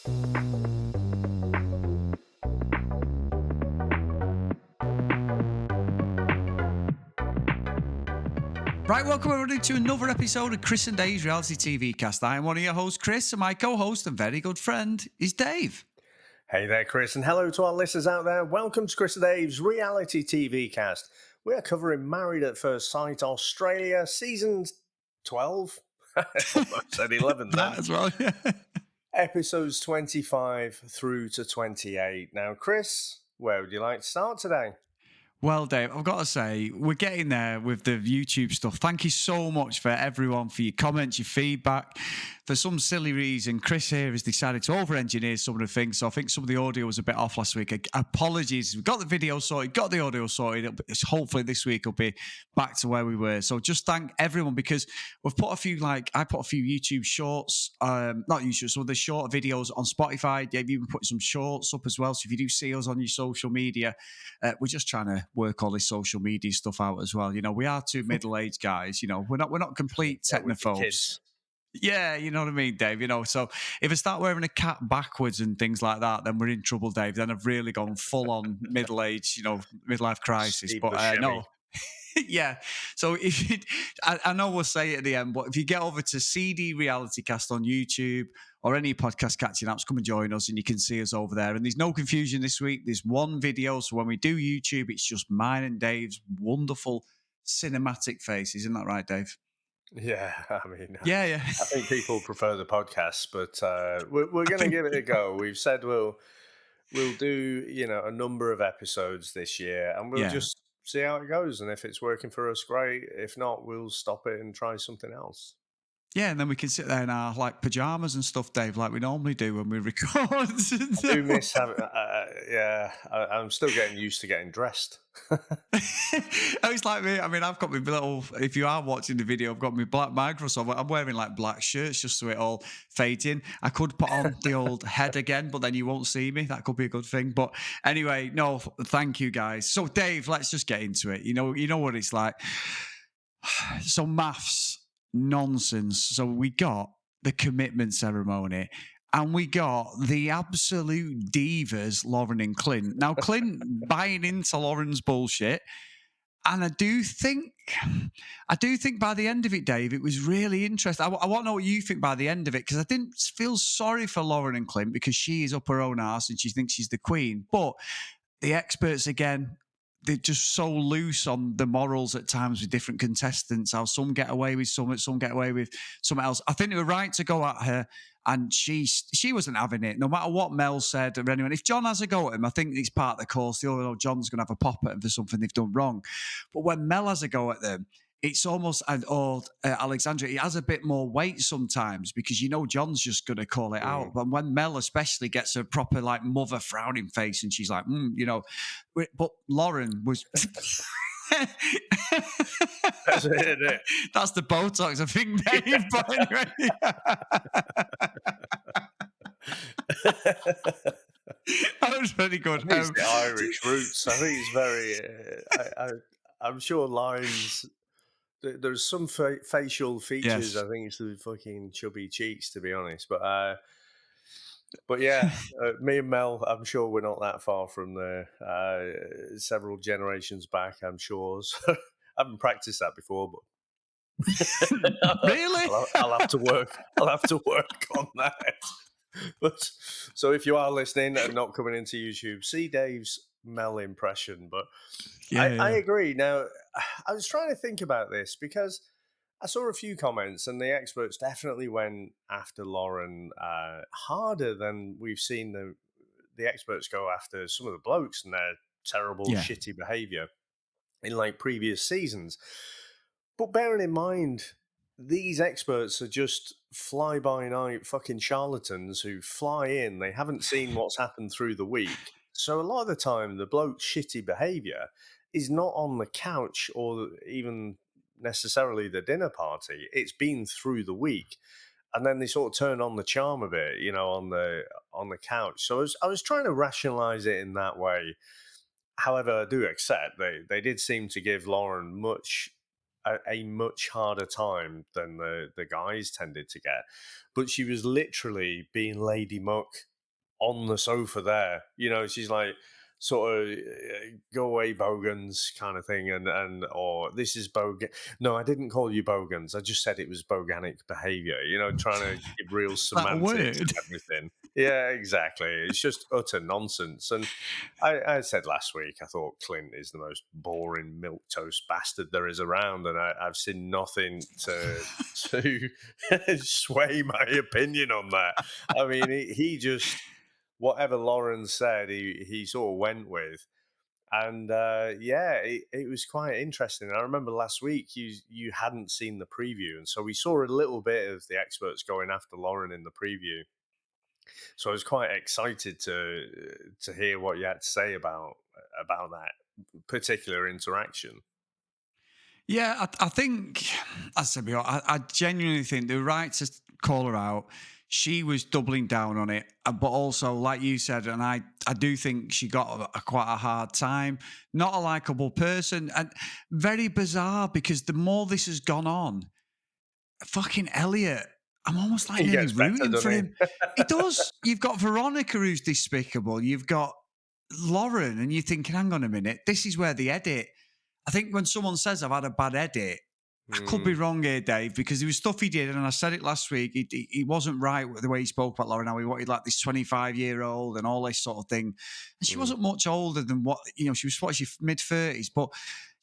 Right, welcome everybody to another episode of Chris and Dave's Reality TV Cast. I am one of your hosts, Chris, and my co-host and very good friend is Dave. Hey there, Chris, and hello to our listeners out there. Welcome to Chris and Dave's Reality TV Cast. We are covering Married at First Sight Australia, season 12. Almost said 11 then. That as well, yeah. Episodes 25 through to 28. Now, Chris, where would you like to start today? Well, Dave, I've got to say, we're getting there with the YouTube stuff. Thank you so much for everyone, for your comments, your feedback. For some silly reason, Chris here has decided to over-engineer some of the things, so I think some of the audio was a bit off last week. Apologies. We've got the video sorted, got the audio sorted. Hopefully this week will be back to where we were. So just thank everyone, because we've put a few, I put a few YouTube shorts, not YouTube, some of the short videos on Spotify. You've even put some shorts up as well. So if you do see us on your social media, we're just trying to work all this social media stuff out as well. You know, we are two middle-aged guys. You know, we're not complete technophobes. Yeah, you know what I mean, Dave? You know, so if I start wearing a cap backwards and things like that, then we're in trouble, Dave. Then I've really gone full on middle-age, midlife crisis. Steve But Buscemi. no. Yeah. So if you, I know we'll say it at the end, but if you get over to CD Reality Cast on YouTube or any podcast catching apps, come and join us and you can see us over there. And there's no confusion this week. There's one video. So when we do YouTube, it's just mine and Dave's wonderful cinematic faces. Isn't that right, Dave? Yeah, I mean, Yeah. I think people prefer the podcast, but we're going to give it a go. We've said we'll do, a number of episodes this year, and we'll just see how it goes. And if it's working for us, great. If not, we'll stop it and try something else. Yeah, and then we can sit there in our pajamas and stuff, Dave, like we normally do when we record. I do miss having. I'm still getting used to getting dressed. It's like me. I mean, I've got my little. If you are watching the video, I've got my black Microsoft. I'm wearing black shirts just so it all fades in. I could put on the old head again, but then you won't see me. That could be a good thing. But anyway, no, thank you guys. So, Dave, let's just get into it. You know what it's like. So, MAFS. Nonsense. So we got the commitment ceremony and we got the absolute divas, Lauren and Clint. Now, Clint buying into Lauren's bullshit. And I do think by the end of it, Dave, it was really interesting. I want to know what you think by the end of it, because I didn't feel sorry for Lauren and Clint because she is up her own arse and she thinks she's the queen. But the experts, again, they're just so loose on the morals at times with different contestants, how some get away with some get away with something else. I think they were right to go at her, and she wasn't having it, no matter what Mel said or anyone. If John has a go at him, I think it's part of the course. John's going to have a pop at him for something they've done wrong. But when Mel has a go at them, it's almost, Alexandra, it has a bit more weight sometimes because John's just going to call it out. But when Mel especially gets a proper mother frowning face and she's like, but Lauren was... That's it, isn't it? That's the Botox, I think, Dave. But anyway. That was very good. It's the Irish roots. I think it's very... I'm sure lines... There's some facial features. Yes. I think it's the fucking chubby cheeks, to be honest. But yeah, me and Mel, I'm sure we're not that far from there. Several generations back, I'm sure. So, I haven't practiced that before, but really, I'll have to work. I'll have to work on that. But so if you are listening and not coming into YouTube, see Dave's Mel impression. But I agree. Now, I was trying to think about this because I saw a few comments and the experts definitely went after Lauren harder than we've seen the experts go after some of the blokes and their terrible, shitty behaviour in previous seasons. But bearing in mind, these experts are just fly-by-night fucking charlatans who fly in. They haven't seen what's happened through the week. So a lot of the time, the bloke's shitty behaviour is not on the couch or even necessarily the dinner party. It's been through the week. And then they sort of turn on the charm a bit, on the couch. So I was trying to rationalise it in that way. However, I do accept they did seem to give Lauren a much harder time than the guys tended to get. But she was literally being Lady Muck on the sofa there. She's like, sort of, go away, bogans, kind of thing, or this is bogan. No, I didn't call you bogans. I just said it was boganic behavior. Trying to give real That semantics word. and everything. Yeah, exactly. It's just utter nonsense. And I said last week, I thought Clint is the most boring milquetoast bastard there is around, and I've seen nothing to sway my opinion on that. I mean, he just, whatever Lauren said, he sort of went with. And yeah, it was quite interesting. I remember last week you hadn't seen the preview, and so we saw a little bit of the experts going after Lauren in the preview. So I was quite excited to hear what you had to say about that particular interaction. Yeah, I think, I said before, I genuinely think they're right to call her out. She was doubling down on it, but also, like you said, and I do think she got quite a hard time. Not a likable person, and very bizarre because the more this has gone on, fucking Elliot, I'm almost like He nearly gets better, rooting for doesn't him. He does. You've got Veronica who's despicable. You've got Lauren, and you're thinking, hang on a minute, this is where the edit. I think when someone says I've had a bad edit, he? I could be wrong here, Dave, because there was stuff he did, and I said it last week. He wasn't right with the way he spoke about Lauren. How he wanted like this 25-year-old and all this sort of thing, and she wasn't much older than what She was what, she mid-30s, but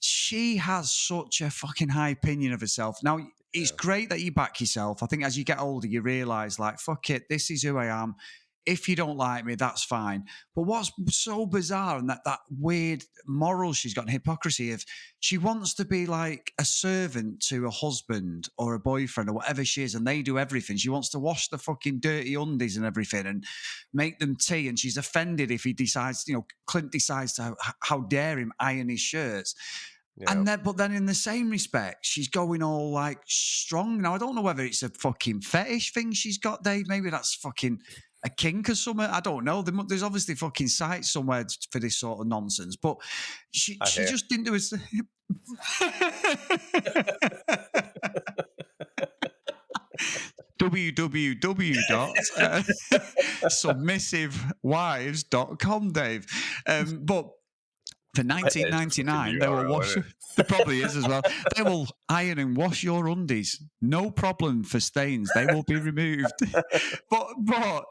she has such a fucking high opinion of herself. Now, it's Yeah. great that you back yourself. I think as you get older, you realise, like, fuck it, this is who I am. If you don't like me, that's fine. But what's so bizarre, and that weird moral she's got, and hypocrisy of, she wants to be like a servant to a husband or a boyfriend or whatever she is, and they do everything. She wants to wash the fucking dirty undies and everything and make them tea, and she's offended if he decides, Clint decides to, how dare him iron his shirts. Yeah. And then, but then in the same respect, she's going all like strong. Now, I don't know whether it's a fucking fetish thing she's got, Dave. Maybe that's fucking a kink or something. I don't know. There's obviously fucking sites somewhere for this sort of nonsense. But she I hear. just didn't do it. www.submissivewives.com, Dave. But for It's a fucking 1999, they will URL, wash. isn't it? There probably is as well. They will iron and wash your undies. No problem for stains. They will be removed. but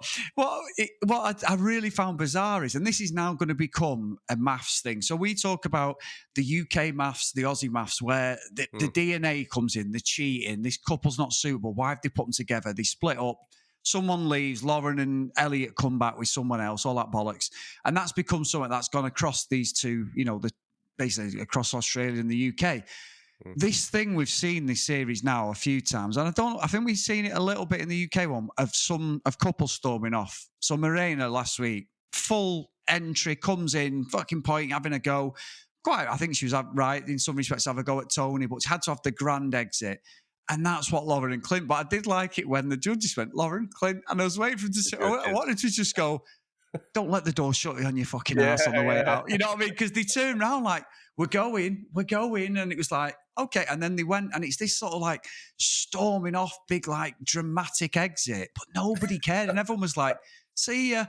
what I really found bizarre is, and this is now going to become a MAFS thing. So we talk about the UK MAFS, the Aussie MAFS, where the DNA comes in, the cheating, this couple's not suitable. Why have they put them together? They split up. Someone leaves, Lauren and Elliot come back with someone else, all that bollocks. And that's become something that's gone across these two, basically across Australia and the UK. This thing we've seen this series now a few times, and I think we've seen it a little bit in the UK one of couples storming off. So Marina last week, full entry, comes in, fucking point, having a go. I think she was right in some respects, have a go at Tony, but had to have the grand exit. And that's what Lauren and Clint. But I did like it when the judges went, Lauren, Clint, and I was waiting for them to say, I wanted to just go, don't let the door shut on your fucking ass on the way out. You know what I mean? Because they turned around like, we're going. And it was like, okay. And then they went, and it's this sort of like storming off, big, like dramatic exit, but nobody cared. And everyone was like, see ya.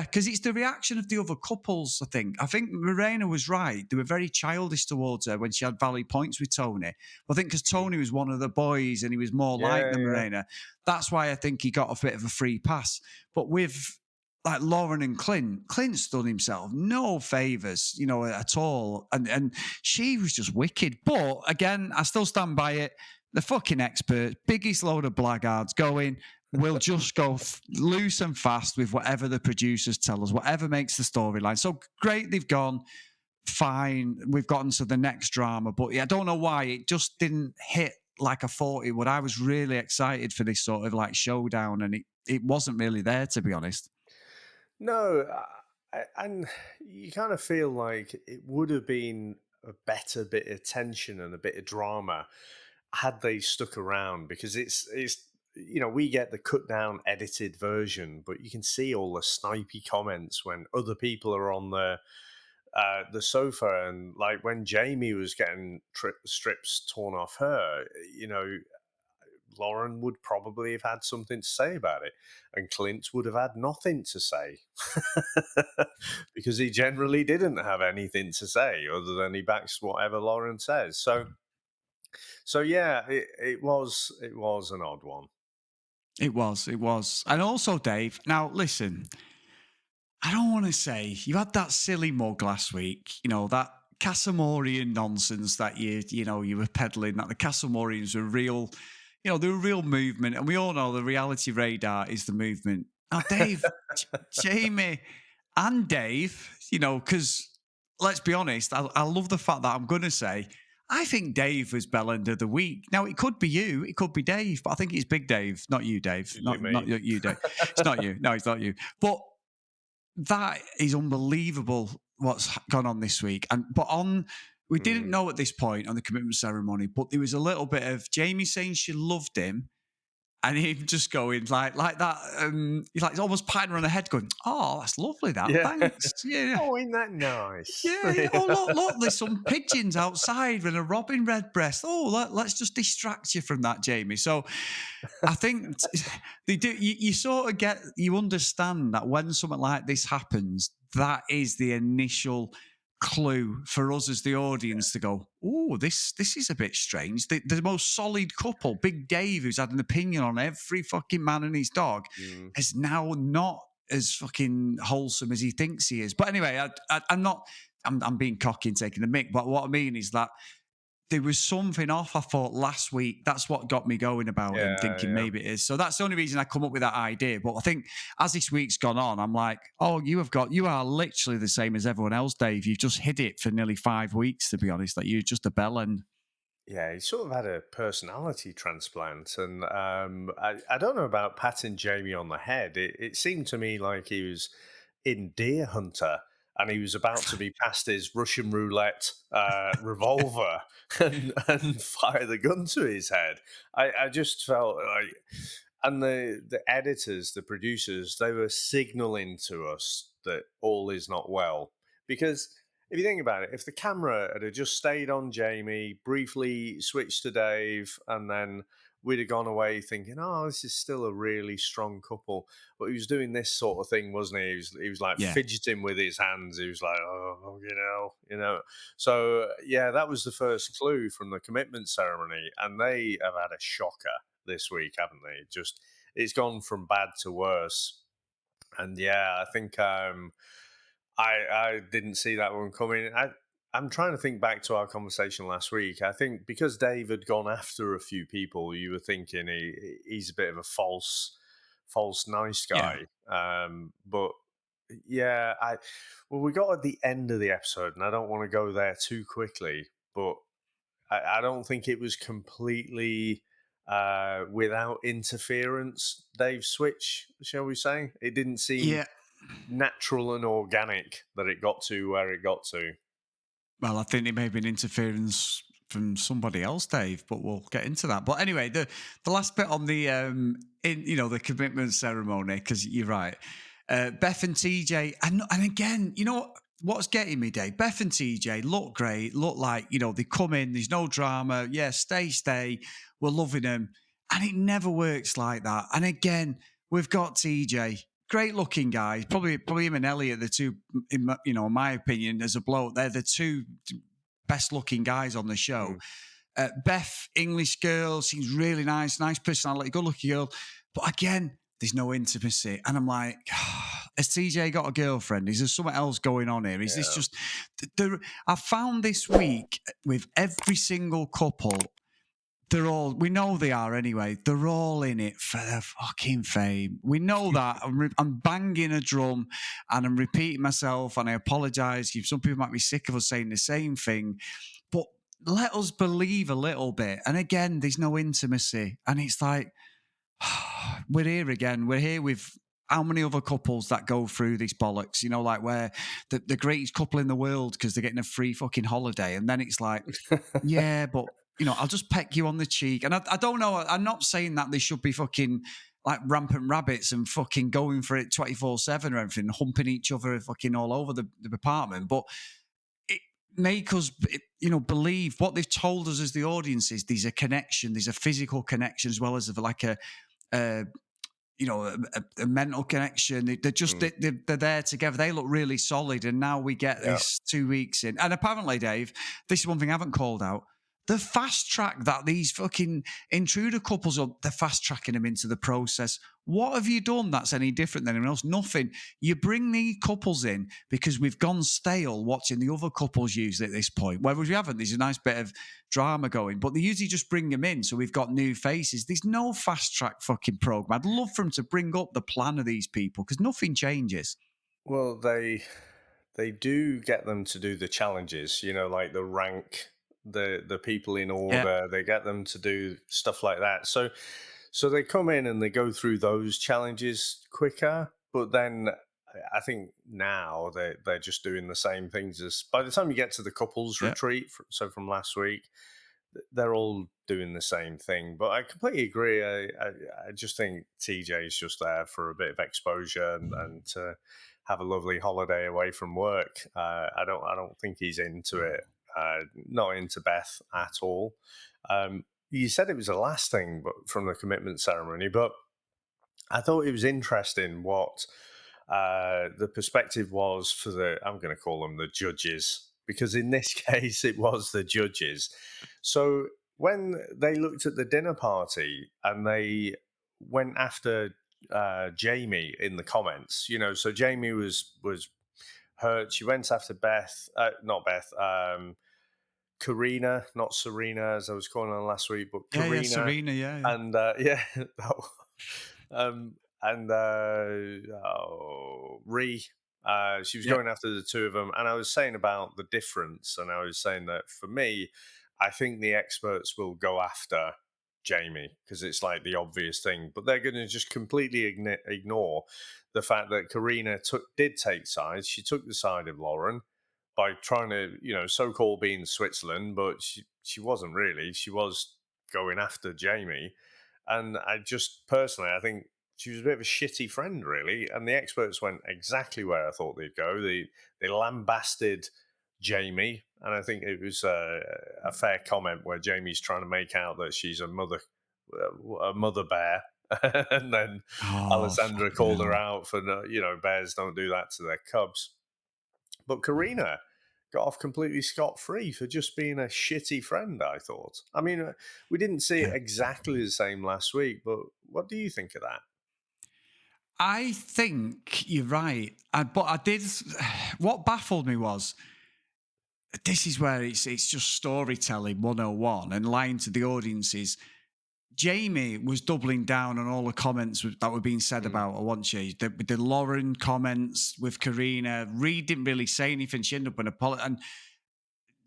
Because it's the reaction of the other couples, I think. I think Morena was right. They were very childish towards her when she had valid points with Tony. I think because Tony was one of the boys and he was more like than Morena. That's why I think he got a bit of a free pass. But with like Lauren and Clint's done himself no favors, at all. And she was just wicked. But again, I still stand by it. The fucking expert, biggest load of blackguards going, we'll just go loose and fast with whatever the producers tell us, whatever makes the storyline. So great, they've gone. Fine, we've gotten to the next drama. But yeah, I don't know why it just didn't hit like I thought it would. I was really excited for this sort of like showdown, and it wasn't really there, to be honest. No, and you kind of feel like it would have been a better bit of tension and a bit of drama had they stuck around, because it's we get the cut down edited version, but you can see all the snipey comments when other people are on the sofa, and like when Jamie was getting strips torn off her, Lauren would probably have had something to say about it, and Clint would have had nothing to say because he generally didn't have anything to say other than he backs whatever Lauren says. So yeah, it was an odd one. It was. And also, Dave, now listen, I don't want to say you had that silly mug last week, that Cassamorian nonsense that you were peddling, that the Cassamorians were real, they're a real movement. And we all know the reality radar is the movement. Now, Dave, Jamie and Dave, because let's be honest, I love the fact that I'm going to say, I think Dave was bellend of the week. Now, it could be you, it could be Dave, but I think it's Big Dave, not you, Dave. Not you, Dave. It's not you. No, it's not you. But that is unbelievable what's gone on this week. We didn't know at this point on the commitment ceremony, but there was a little bit of Jamie saying she loved him and him just going like that. He's like almost patting her on the head, going, "Oh, that's lovely. That thanks. Yeah. Oh, isn't that nice? Yeah. Oh, look, there's some pigeons outside with a robin redbreast. Oh, let's just distract you from that, Jamie." So I think they do. You sort of you understand that when something like this happens, that is the initial clue for us as the audience to go, "Oh, this is a bit strange." The most solid couple, Big Dave, who's had an opinion on every fucking man and his dog, is now not as fucking wholesome as he thinks he is. But anyway, I'm being cocky and taking the mick. But what I mean is that there was something off, I thought, last week. That's what got me going about him, thinking maybe it is. So that's the only reason I come up with that idea. But I think as this week's gone on, I'm like, oh, you are literally the same as everyone else, Dave. You've just hid it for nearly 5 weeks, to be honest. That you're just a bellend. Yeah, he sort of had a personality transplant. And I don't know about patting Jamie on the head. It seemed to me like he was in Deer Hunter and he was about to be passed his Russian roulette revolver and fire the gun to his head. I just felt like, and the editors, the producers, they were signaling to us that all is not well. Because if you think about it, if the camera had just stayed on Jamie, briefly switched to Dave, and then we'd have gone away thinking, oh, this is still a really strong couple. But he was doing this sort of thing, wasn't he? He was like fidgeting with his hands. He was like, oh, you know. So, yeah, that was the first clue from the commitment ceremony. And they have had a shocker this week, haven't they? It's gone from bad to worse. And yeah, I think I didn't see that one coming. I'm trying to think back to our conversation last week. I think because Dave had gone after a few people, you were thinking he's a bit of a false nice guy. Yeah. But yeah, we got at the end of the episode, and I don't want to go there too quickly, but I don't think it was completely without interference. Dave's switch, shall we say? It didn't seem natural and organic that it got to where it got to. Well, I think it may have been interference from somebody else, Dave, but we'll get into that. But anyway, the last bit on the the commitment ceremony, because you're right, Beth and TJ, and again, what's getting me, Dave? Beth and TJ look great, look like they come in, there's no drama, stay, we're loving them, and it never works like that. And again, we've got TJ. Great looking guys, probably him and Elliot, the two, in my opinion, as a bloke, they're the two best looking guys on the show. Beth, English girl, seems really nice personality, good looking girl. But again, there's no intimacy. And I'm like, has TJ got a girlfriend? Is there something else going on here? Is this just... I found this week with every single couple... we know they are anyway. They're all in it for the fucking fame. We know that. I'm banging a drum and I'm repeating myself, and I apologise. Some people might be sick of us saying the same thing, but let us believe a little bit. And again, there's no intimacy. And it's like, we're here again. We're here with how many other couples that go through these bollocks, like where the greatest couple in the world because they're getting a free fucking holiday. And then it's like, yeah, but... I'll just peck you on the cheek. And I don't know. I'm not saying that they should be fucking like rampant rabbits and fucking going for it 24/7 or everything, humping each other fucking all over the apartment. But make us, believe what they've told us as the audience is there's a connection, there's a physical connection as well as like a a mental connection. They're just Mm, they're there together. They look really solid, and now we get yeah. this 2 weeks in. And apparently, Dave, this is one thing I haven't called out. The fast track that these fucking intruder couples are, they're fast tracking them into the process. What have you done that's any different than anyone else? Nothing. You bring the couples in because we've gone stale watching the other couples usually at this point. Whereas we haven't. There's a nice bit of drama going, but they usually just bring them in so we've got new faces. There's no fast track fucking program. I'd love for them to bring up the plan of these people because nothing changes. Well, they do get them to do the challenges, like the rank the people in Yeah, order. They get them to do stuff like that. So they come in and they go through those challenges quicker, but then I think now they're just doing the same things as by the time you get to the couples yeah, retreat, so from last week, they're all doing the same thing. But I completely agree. I just think TJ is just there for a bit of exposure and to have a lovely holiday away from work. I don't think he's into it. Not into Beth at all. You said it was the last thing, but from the commitment ceremony. But I thought it was interesting what the perspective was for I'm going to call them the judges, because in this case, it was the judges. So when they looked at the dinner party and they went after Jamie in the comments, so Jamie was hurt. She went after Beth, not Beth, Karina, not Serena, as I was calling her last week, but yeah. Karina, Serena, yeah. and yeah, and Ree. She was Yeah. going after the two of them, and I was saying about the difference, and I was saying that for me, I think the experts will go after Jamie because it's like the obvious thing, but they're going to just completely ignore the fact that Karina did take sides. She took the side of Lauren by trying to, so-called be in Switzerland, but she wasn't really. She was going after Jamie, and I just personally, I think she was a bit of a shitty friend, really. And the experts went exactly where I thought they'd go. They lambasted Jamie, and I think it was a fair comment where Jamie's trying to make out that she's a mother bear, and then Oh, Alessandra fucking called her hell. out for bears don't do that to their cubs. But Karina got off completely scot free for just being a shitty friend, I thought. I mean, we didn't see it Yeah. exactly the same last week, but what do you think of that? I think you're right. But I did. What baffled me was this is where it's just storytelling 101 and lying to the audiences. Jamie was doubling down on all the comments that were being said Mm, about her, wasn't she? The Lauren comments with Karina. Reed didn't really say anything. She ended up in a apology. And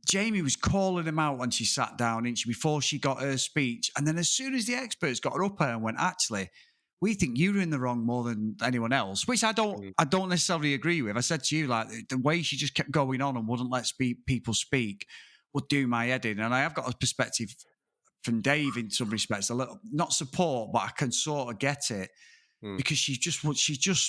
Jamie was calling him out when she sat down, before she got her speech. And then as soon as the experts got her up there and went, actually, we think you're in the wrong more than anyone else, which mm, I don't necessarily agree with. I said to you, like, the way she just kept going on and wouldn't let people speak would do my head in. And I have got a perspective from Dave in some respects, a little not support, but I can sort of get it mm, because she just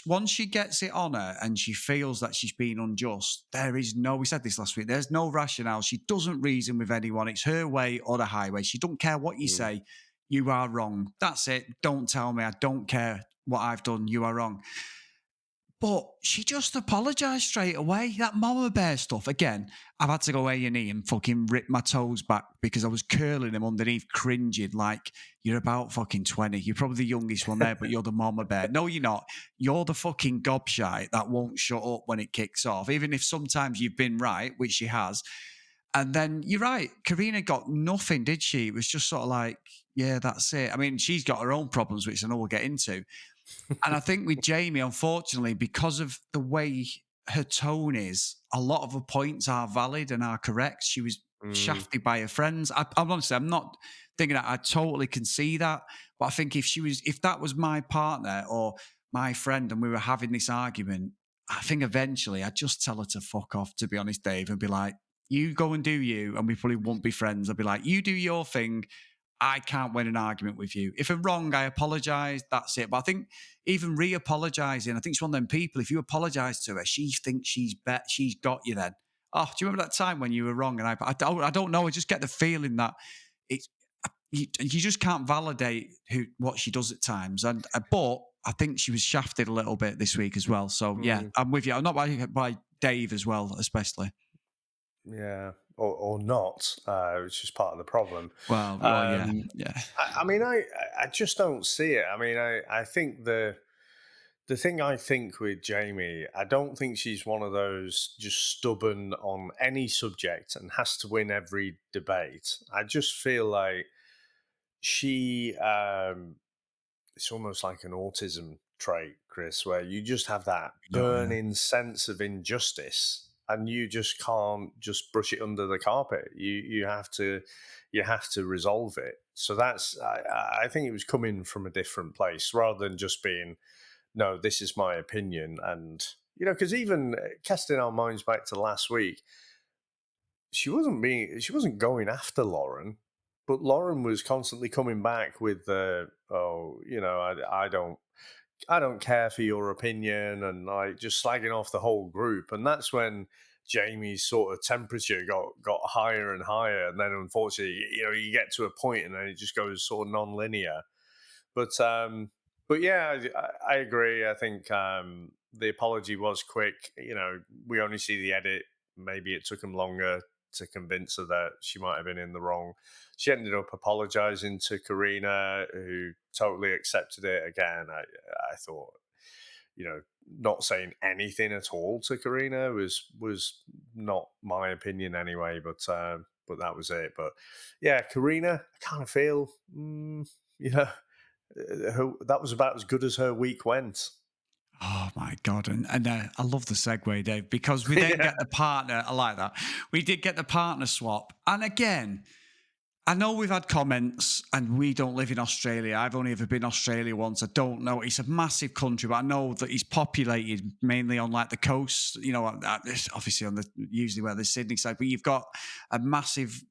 once she gets it on her and she feels that she's being unjust, there is no. We said this last week. There's no rationale. She doesn't reason with anyone. It's her way or the highway. She don't care what you mm, say. You are wrong. That's it. Don't tell me. I don't care what I've done. You are wrong. But she just apologised straight away. That mama bear stuff, again, I've had to go A&E and fucking rip my toes back because I was curling them underneath, cringing like, you're about fucking 20. You're probably the youngest one there, but you're the mama bear. No, you're not. You're the fucking gobshite that won't shut up when it kicks off, even if sometimes you've been right, which she has. And then you're right. Karina got nothing, did she? It was just sort of like, yeah, that's it. I mean, she's got her own problems, which I know we'll get into. And I think with Jamie, unfortunately, because of the way her tone is, a lot of her points are valid and are correct. She was mm, shafted by her friends. I'm honestly, I'm not thinking that I totally can see that. But I think if that was my partner or my friend and we were having this argument, I think eventually I'd just tell her to fuck off, to be honest, Dave, and be like, you go and do you, and we probably won't be friends. I'd be like, you do your thing. I can't win an argument with you. If I'm wrong, I apologise. That's it. But I think even re-apologising, I think it's one of them people. If you apologise to her, she thinks she's got you then. oh, do you remember that time when you were wrong? And I don't know. I just get the feeling that it's you just can't validate what she does at times. And but I think she was shafted a little bit this week as well. So yeah, Mm, I'm with you. Not by Dave as well, especially. yeah, or not, which is part of the problem. Well, yeah, Um, yeah. I mean, I just don't see it. I mean, I think the thing I think with Jamie, I don't think she's one of those just stubborn on any subject and has to win every debate. I just feel like she it's almost like an autism trait, Chris, where you just have that No, yeah. burning sense of injustice and you just can't just brush it under the carpet. You have to resolve it. So that's I think it was coming from a different place rather than just being, no, this is my opinion. And because even casting our minds back to last week, she wasn't going after Lauren, but Lauren was constantly coming back with the, oh, I don't care for your opinion, and like just slagging off the whole group. And that's when Jamie's sort of temperature got higher and higher, and then unfortunately, you get to a point and then it just goes sort of non-linear. But yeah, I agree. I think the apology was quick. We only see the edit. Maybe it took him longer to convince her that she might have been in the wrong. She ended up apologizing to Karina, who totally accepted it. Again, I thought, not saying anything at all to Karina was not my opinion anyway. But that was it. But yeah, Karina, I kind of feel, you know that was about as good as her week went. Oh my god! And I love the segue, Dave, because we then Yeah, get the partner. I like that. We did get the partner swap, and again, I know we've had comments, and we don't live in Australia. I've only ever been Australia once. I don't know. It's a massive country, but I know that it's populated mainly on like the coast. Obviously on the usually where the Sydney side, but you've got a massive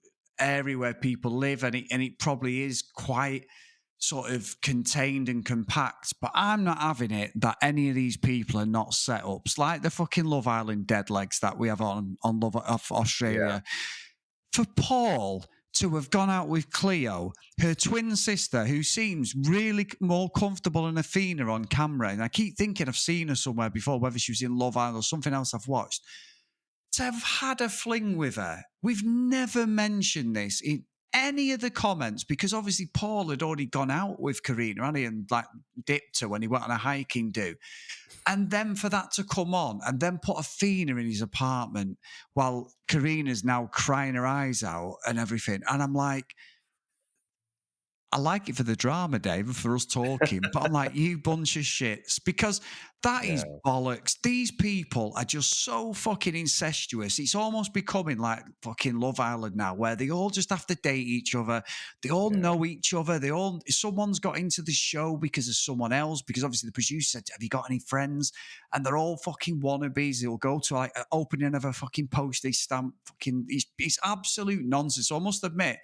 area where people live, and it probably is quite sort of contained and compact. But I'm not having it that any of these people are not set ups like the fucking Love Island dead legs that we have on Love of yeah, Australia. For Paul to have gone out with Cleo, her twin sister, who seems really more comfortable than Athena on camera. And I keep thinking I've seen her somewhere before, whether she was in Love Island or something else I've watched. To have had a fling with her, we've never mentioned this in any of the comments because obviously Paul had already gone out with Karina, hadn't he, and like dipped her when he went on a hiking do. And then for that to come on and then put Athena in his apartment while Karina's now crying her eyes out and everything. And I'm like, I like it for the drama, Dave, and for us talking, but I'm like, you bunch of shits, because that is yeah, bollocks. These people are just so fucking incestuous. It's almost becoming like fucking Love Island now, where they all just have to date each other. They all yeah. know each other. Someone's got into the show because of someone else, because obviously the producer said, have you got any friends? And they're all fucking wannabes. They'll go to like an opening of a fucking postage stamp. It's absolute nonsense. So I must admit,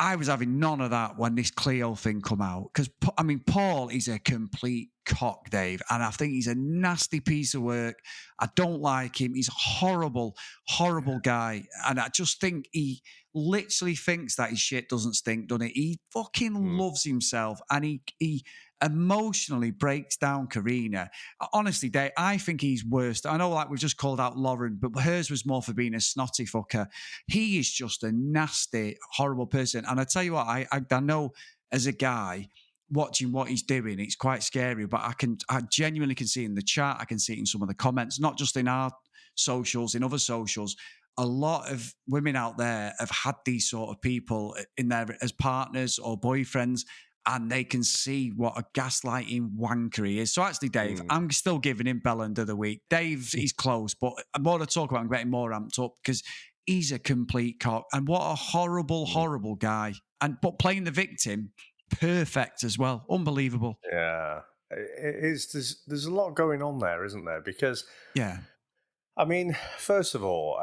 I was having none of that when this Cleo thing come out because I mean Paul is a complete cock, Dave, and I think he's a nasty piece of work. I don't like him. He's a horrible, horrible guy, and I just think he literally thinks that his shit doesn't stink, doesn't it? He fucking Mm, loves himself, and he emotionally breaks down Karina. Honestly, Dave, I think he's worse. I know, like we've just called out Lauren, but hers was more for being a snotty fucker. He is just a nasty, horrible person. And I tell you what, I know as a guy watching what he's doing, it's quite scary. But I genuinely can see it in the chat. I can see it in some of the comments, not just in our socials, in other socials. A lot of women out there have had these sort of people in there as partners or boyfriends, and they can see what a gaslighting wanker he is. So actually, Dave, mm. I'm still giving him Bellend of the week. Dave, he's close, but more to talk about, I'm getting more amped up because he's a complete cock. And what a horrible, Mm. horrible guy. But playing the victim, perfect as well. Unbelievable. Yeah, it is. There's a lot going on there, isn't there? Because Yeah. I mean, first of all,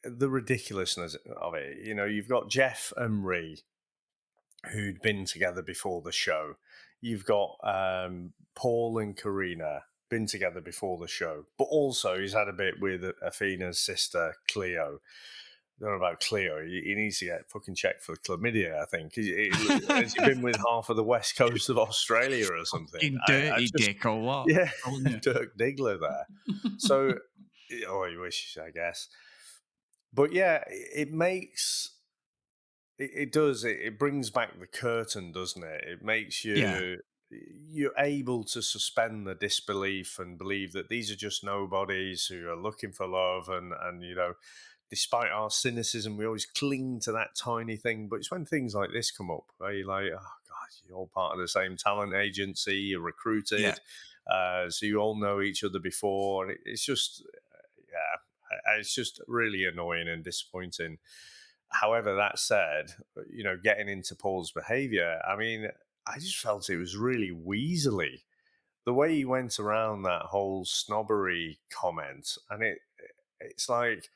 the ridiculousness of it. You've got Jeff and Ree, who'd been together before the show. You've got Paul and Karina. been together before the show, but also he's had a bit with Athena's sister Cleo. I don't know about Cleo. He needs to get fucking checked for chlamydia, I think. Has he been with half of the west coast of Australia or something? Fucking I dirty just, dick or what? yeah, Telling you. Dirk Diggler there. So, oh, you wish, I guess. But yeah, it makes, it does, it brings back the curtain, doesn't it? It makes you, you're able to suspend the disbelief and believe that these are just nobodies who are looking for love, and you know, despite our cynicism, we always cling to that tiny thing. But it's when things like this come up where you're like, oh God, you're all part of the same talent agency, you're recruited, so you all know each other before. And it's just, it's just really annoying and disappointing. However, that said, you know, getting into Paul's behavior, I mean, I just felt it was really weaselly. The way he went around that whole snobbery comment, and it's like,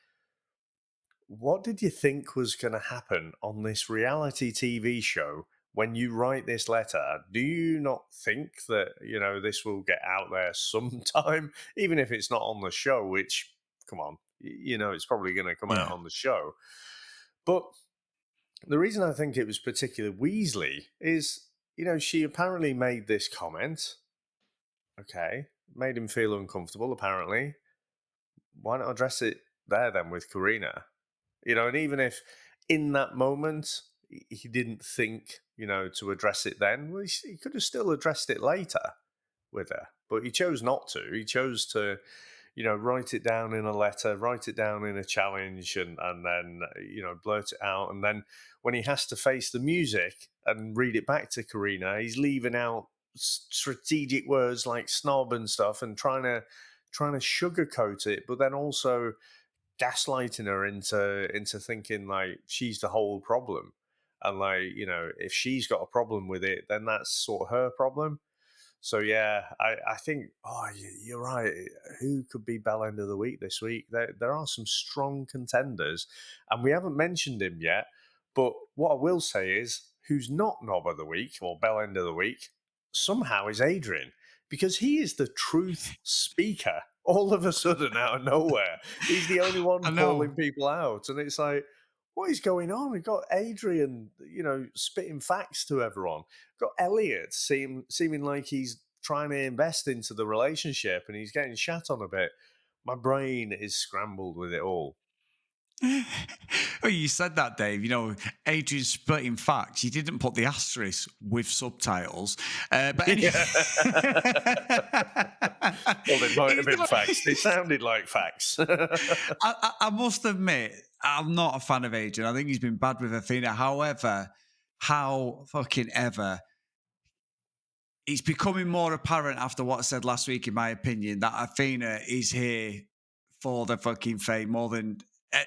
what did you think was going to happen on this reality TV show when you write this letter? Do you not think that, you know, this will get out there sometime, even if it's not on the show, which, come on, you know, it's probably going to come out on the show. But the reason I think it was particularly Weasley is, you know, she apparently made this comment. Okay. Made him feel uncomfortable, apparently. Why not address it there then with Karina? You know, and even if in that moment he didn't think, you know, to address it then, well, he could have still addressed it later with her. But he chose not to. He chose to, you know, write it down in a letter, write it down in a challenge, and then, you know, blurt it out. And then when he has to face the music and read it back to Karina, he's leaving out strategic words like snob and stuff, and trying to sugarcoat it, but then also gaslighting her into thinking like she's the whole problem, and like, you know, if she's got a problem with it, then that's sort of her problem. So yeah, I think, oh, you're right. Who could be bell end of the week this week? There are some strong contenders, and we haven't mentioned him yet. But what I will say is, who's not knob of the week or bell end of the week somehow is Adrian, because he is the truth speaker. All of a sudden, out of nowhere, he's the only one calling people out, and it's like, what is going on? We've got Adrian, you know, spitting facts to everyone. We've got Elliot seeming like he's trying to invest into the relationship, and he's getting shat on a bit. My brain is scrambled with it all. Well, you said that, Dave. You know, Adrian's splitting facts. You didn't put the asterisk with subtitles. But anyway. Well, they might have been facts. They sounded like facts. I must admit, I'm not a fan of Adrian. I think he's been bad with Athena. However, how fucking ever, it's becoming more apparent after what I said last week, in my opinion, that Athena is here for the fucking fame more than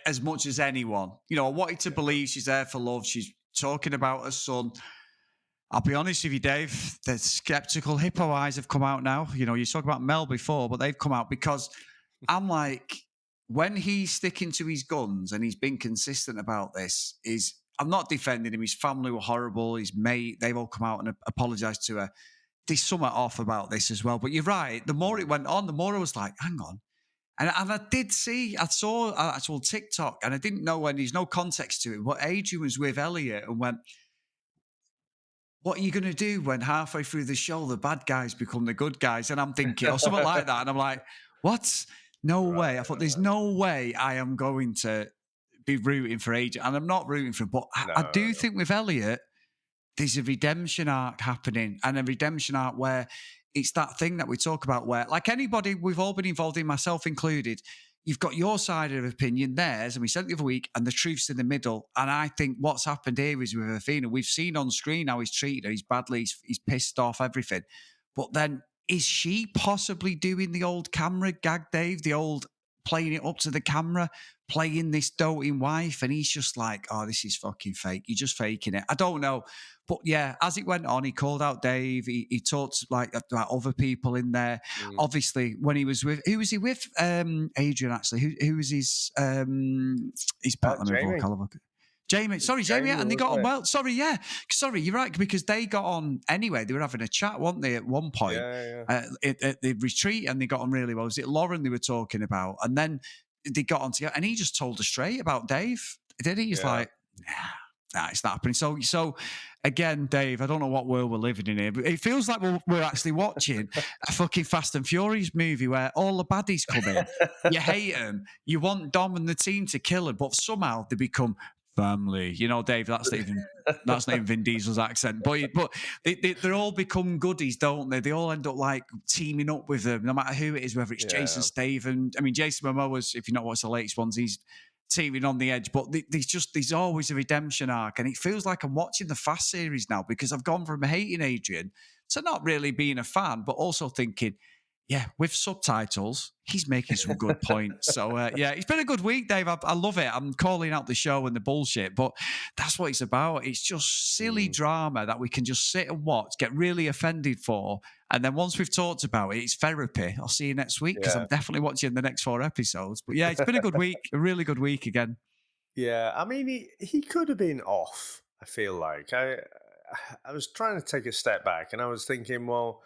as much as anyone. You know, I wanted to believe she's there for love. She's talking about her son. I'll be honest with you, Dave, the skeptical hippo eyes have come out now. You know, you talked about Mel before, but they've come out because I'm like, when he's sticking to his guns and he's been consistent about this, I'm not defending him. His family were horrible. His mate, they've all come out and apologized to her. There's something off about this as well. But you're right. The more it went on, the more I was like, hang on. And I saw TikTok, and I didn't know, when there's no context to it, but Adrian was with Elliot and went, what are you going to do when halfway through the show, the bad guys become the good guys? And I'm thinking, or something like that. And I'm like, what? No way. I thought, there's no way I am going to be rooting for Adrian. And I'm not rooting for him. But I do think with Elliot, there's a redemption arc happening, and a redemption arc where it's that thing that we talk about where, like anybody we've all been involved in, myself included, you've got your side of opinion, theirs, and we said it the other week, and the truth's in the middle. And I think what's happened here is with Athena, we've seen on screen how he's treated her. He's badly, he's pissed off, everything. But then, is she possibly doing the old camera gag, Dave? The old playing it up to the camera, playing this doting wife, and he's just like, oh, this is fucking fake. You're just faking it. I don't know. But yeah, as it went on, he called out Dave. He talked like about other people in there. Obviously, when he was with, who was he with? Adrian, actually. Who was his partner? Jamie. Jamie, and they got on well. Sorry, you're right, because they got on anyway. They were having a chat, weren't they, at one point at the retreat, and they got on really well. Was it Lauren they were talking about? And then they got on together, and he just told her straight about Dave, did he? He's like, nah, it's not happening. So again, Dave, I don't know what world we're living in here, but it feels like we're actually watching a fucking Fast and Furious movie where all the baddies come in. You hate them. You want Dom and the team to kill them, but somehow they become family. You know, Dave, that's not even Vin Diesel's accent. But they all become goodies, don't they? They all end up like teaming up with them, no matter who it is, whether it's Jason Statham. I mean, Jason Momoa's, if you not watched the latest ones, he's teaming on the edge, but there's always a redemption arc, and it feels like I'm watching the Fast series now, because I've gone from hating Adrian to not really being a fan, but also thinking, with subtitles, he's making some good points. So, it's been a good week, Dave. I love it. I'm calling out the show and the bullshit, but that's what it's about. It's just silly drama that we can just sit and watch, get really offended for, and then once we've talked about it, it's therapy. I'll see you next week, because I'm definitely watching the next 4 episodes. But it's been a good week, a really good week again. Yeah, I mean, he could have been off, I feel like. I was trying to take a step back, and I was thinking, well,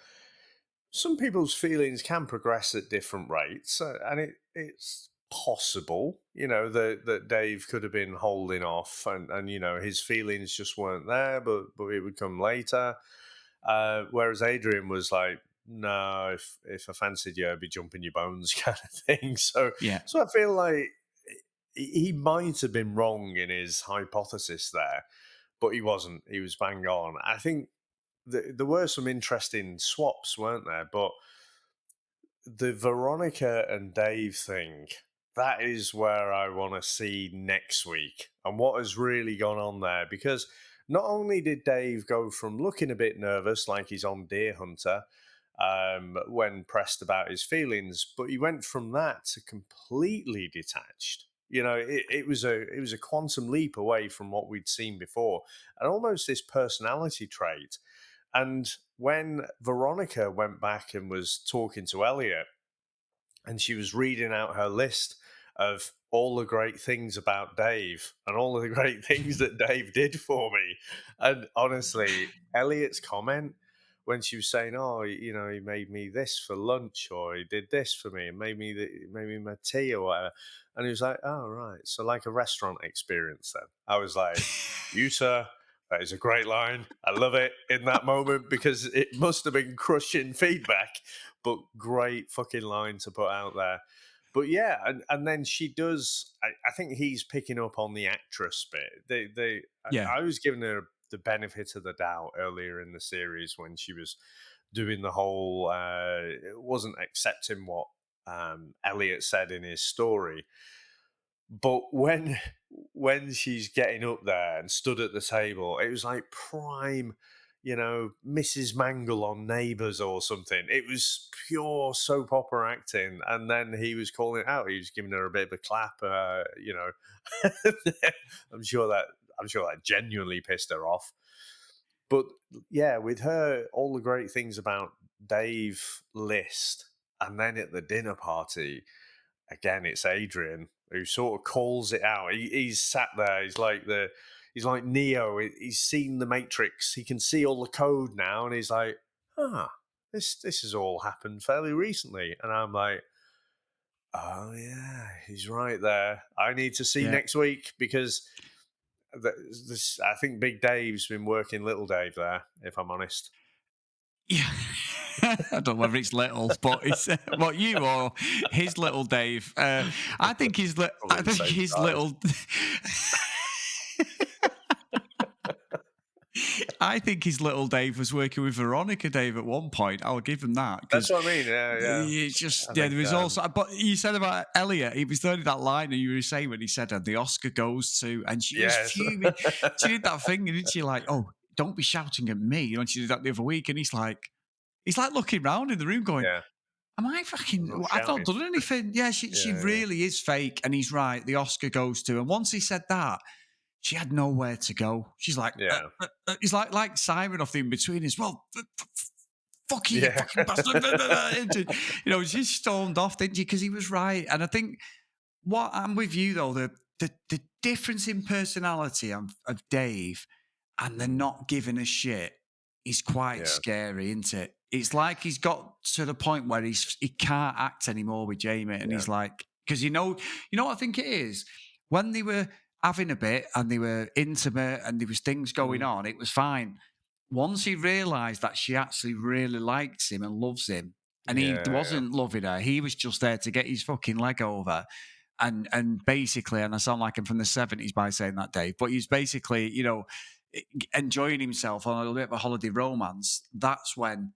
some people's feelings can progress at different rates, and it's possible, that Dave could have been holding off, and his feelings just weren't there, but it would come later. Whereas Adrian was like, no, if I fancied you, I'd be jumping your bones, kind of thing. So I feel like he might have been wrong in his hypothesis there, but he wasn't. He was bang on. I think there were some interesting swaps, weren't there? But the Veronica and Dave thing, that is where I want to see next week, and what has really gone on there. Because not only did Dave go from looking a bit nervous, like he's on Deer Hunter, when pressed about his feelings, but he went from that to completely detached. It was a quantum leap away from what we'd seen before, and almost this personality trait. And when Veronica went back and was talking to Elliot, and she was reading out her list of all the great things about Dave and all of the great things that Dave did for me, and honestly, Elliot's comment when she was saying, "Oh, he made me this for lunch, or he did this for me, and made me my tea or whatever," and he was like, "Oh, right, so like a restaurant experience." Then I was like, "You sir." That is a great line. I love it in that moment, because it must have been crushing feedback, but great fucking line to put out there. But and then she does. I think he's picking up on the actress bit. I was giving her the benefit of the doubt earlier in the series when she was doing the whole. Wasn't accepting what Elliot said in his story. But when she's getting up there and stood at the table, it was like prime, Mrs. Mangle on Neighbours or something. It was pure soap opera acting. And then he was calling it out. He was giving her a bit of a clap. I'm sure that genuinely pissed her off. But with her, all the great things about Dave list, and then at the dinner party, again, it's Adrian who sort of calls it out. He's sat there. He's like Neo. He's seen the Matrix. He can see all the code now, and he's like, this has all happened fairly recently. And I'm like, oh yeah, he's right there. I need to see next week, because I think Big Dave's been working Little Dave there, if I'm honest. Yeah. I don't know whether it's little, but it's what you or his little Dave. I think his little. I think his little Dave was working with Veronica Dave at one point. I'll give him that. That's what I mean. Yeah. It's just there was also. But you said about Elliot. He was doing that line, and you were saying when he said, "And the Oscar goes to," and she was fuming. She did that thing, and didn't she? Like, "Oh, don't be shouting at me." And she did that the other week, and he's like looking around in the room, going, "Am I fucking? I've not done anything." Yeah, she really is fake, and he's right. The Oscar goes to, and once he said that, she had nowhere to go. She's like, he's like Simon off the In-Betweeners. Well, fuck you, fucking bastard. She stormed off, didn't she? Because he was right. And I think I'm with you, though, the difference in personality of Dave and the Mm, not giving a shit is quite yeah, scary, isn't it? It's like he's got to the point where he can't act anymore with Jamie, and yeah, he's like, because you know what I think it is when they were having a bit and they were intimate and there was things going mm, on, it was fine. Once he realised that she actually really likes him and loves him, and he yeah, yeah, wasn't loving her, he was just there to get his fucking leg over and basically, and I sound like I'm from the 70s by saying that, Dave, but he's basically, enjoying himself on a little bit of a holiday romance. That's when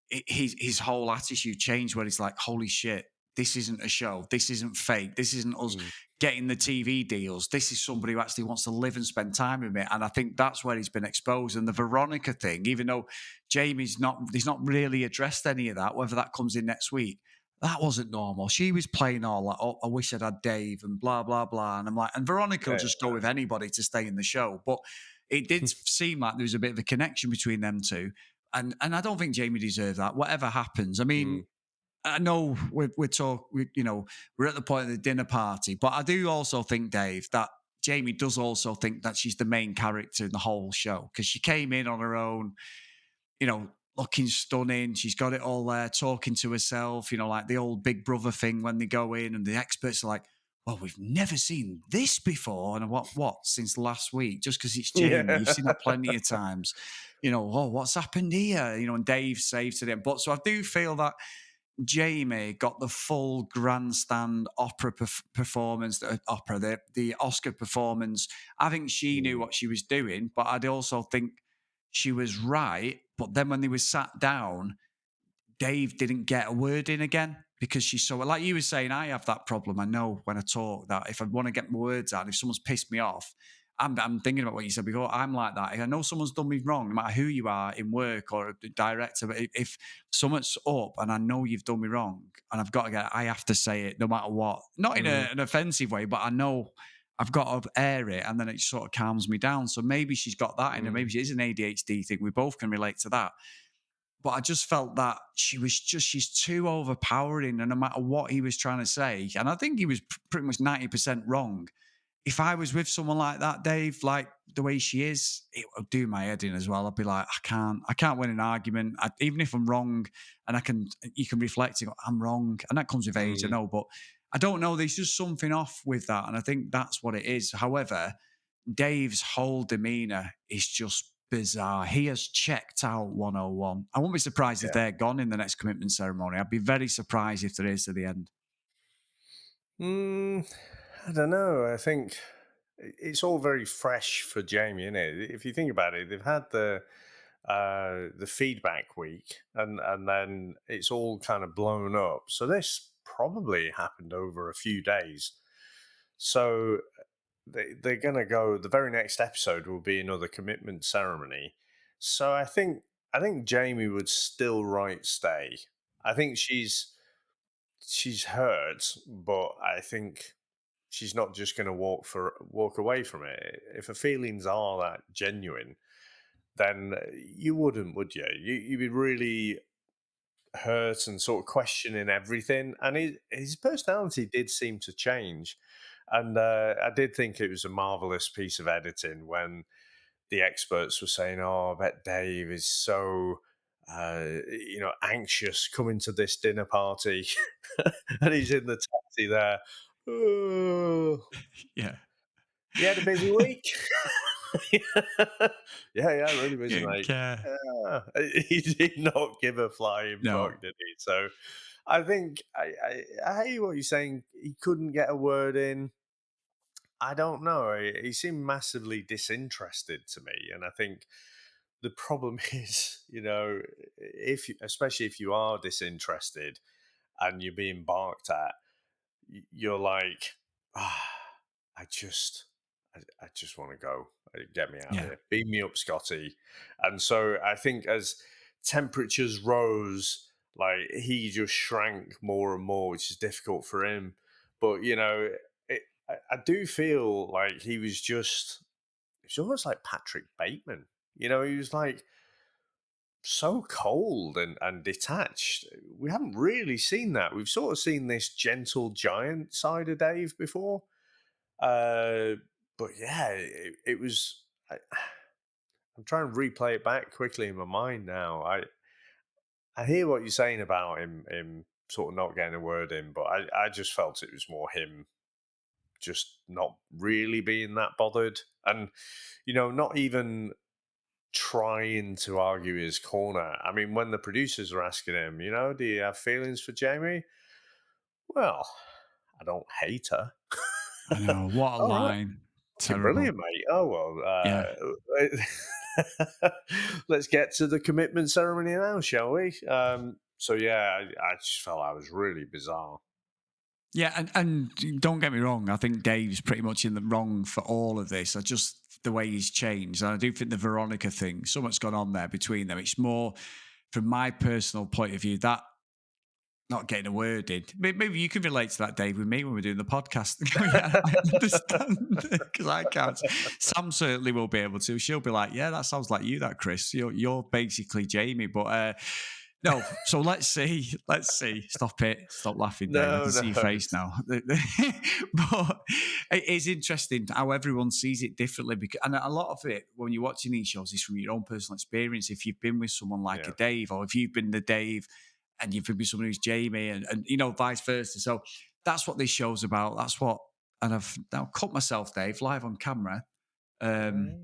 his whole attitude changed, where he's like, holy shit, this isn't a show. This isn't fake. This isn't us mm, getting the TV deals. This is somebody who actually wants to live and spend time with me. And I think that's where he's been exposed. And the Veronica thing, even though he's not really addressed any of that, whether that comes in next week. That wasn't normal. She was playing all like, oh, I wish I'd had Dave and blah, blah, blah. And I'm like, and Veronica will yeah, just go with anybody to stay in the show. But it did seem like there was a bit of a connection between them two. And I don't think Jamie deserved that. Whatever happens, I mean, mm, I know we're at the point of the dinner party, but I do also think, Dave, that Jamie does also think that she's the main character in the whole show because she came in on her own, looking stunning. She's got it all there, talking to herself, like the old Big Brother thing when they go in and the experts are like, well, we've never seen this before. And what, since last week, just because it's Jamie, yeah, you've seen that plenty of times, oh, what's happened here? And Dave saved to them. But so I do feel that Jamie got the full grandstand opera performance, the Oscar performance. I think she knew mm, what she was doing, but I'd also think she was right. But then when they were sat down, Dave didn't get a word in again because she's so, like you were saying, I have that problem. I know when I talk that if I want to get my words out, if someone's pissed me off, I'm thinking about what you said before. I'm like that. If I know someone's done me wrong, no matter who you are in work or a director, but if someone's up and I know you've done me wrong and I've got to I have to say it no matter what. Not in mm, an offensive way, but I know I've got to air it and then it sort of calms me down. So maybe she's got that in her. mm, Maybe it is an ADHD thing. We both can relate to that. But I just felt that she's too overpowering. And no matter what he was trying to say, and I think he was pretty much 90% wrong. If I was with someone like that, Dave, like the way she is, it would do my head in as well. I'd be like, I can't win an argument. Even if I'm wrong and you can reflect and go, I'm wrong. And that comes with age, I mm, know, but I don't know. There's just something off with that. And I think that's what it is. However, Dave's whole demeanor is just bizarre. He has checked out 101. I won't be surprised if yeah. they're gone in the next commitment ceremony. I'd be very surprised if there is to the end. Mm, I don't know. I think it's all very fresh for Jamie, isn't it? If you think about it, they've had the feedback week, and then it's all kind of blown up. So this probably happened over a few days. So they're going to go. The very next episode will be another commitment ceremony. So I think Jamie would still right stay. I think she's hurt, but I think she's not just going to walk away from it. If her feelings are that genuine, then you wouldn't, would you? You'd be really hurt and sort of questioning everything. And his personality did seem to change, and I did think it was a marvelous piece of editing when the experts were saying, "Oh, I bet Dave is so." Anxious coming to this dinner party, and he's in the taxi there. Oh, Yeah. you had a busy week? Yeah, really busy, Didn't mate. care. Yeah. He did not give a flying No. fuck, did he? So I think I hear what you're saying. He couldn't get a word in. I don't know. He seemed massively disinterested to me, and I think the problem is, if especially if you are disinterested and you're being barked at, you're like, ah, I just, I just want to go. Get me out of Yeah. here. Beam me up, Scotty. And so I think as temperatures rose, like he just shrank more and more, which is difficult for him. But I do feel like he was just. It's almost like Patrick Bateman. He was like so cold and detached. We haven't really seen that. We've sort of seen this gentle giant side of Dave before. But yeah, it was. I'm trying to replay it back quickly in my mind now. I hear what you're saying about him sort of not getting a word in, but I just felt it was more him just not really being that bothered, and not even trying to argue his corner. I mean, when the producers were asking him, do you have feelings for Jamie? Well, I don't hate her. I know. What a All right. line. Fucking Terrible. brilliant, mate. Oh, Yeah. let's get to the commitment ceremony now, shall we? So, yeah, I just felt I was really bizarre. Yeah, and don't get me wrong, I think Dave's pretty much in the wrong for all of this. I just the way he's changed. And I do think the Veronica thing, so much gone on there between them. It's more from my personal point of view, that not getting a word in. Maybe you can relate to that, Dave, with me when we're doing the podcast. Yeah, I understand because I can't. Sam certainly will be able to. She'll be like, "Yeah, that sounds like you, that Chris. You're basically Jamie." But no. So let's see. Let's see. Stop it. Stop laughing, Dave. I No, can see your no. face now. But it's interesting how everyone sees it differently. Because, and a lot of it, when you're watching these shows, is from your own personal experience. If you've been with someone like a Yeah. Dave, or if you've been the Dave and you've been with someone who's Jamie, and vice versa. So that's what this show's about. That's what, and I've now cut myself, Dave, live on camera. Mm.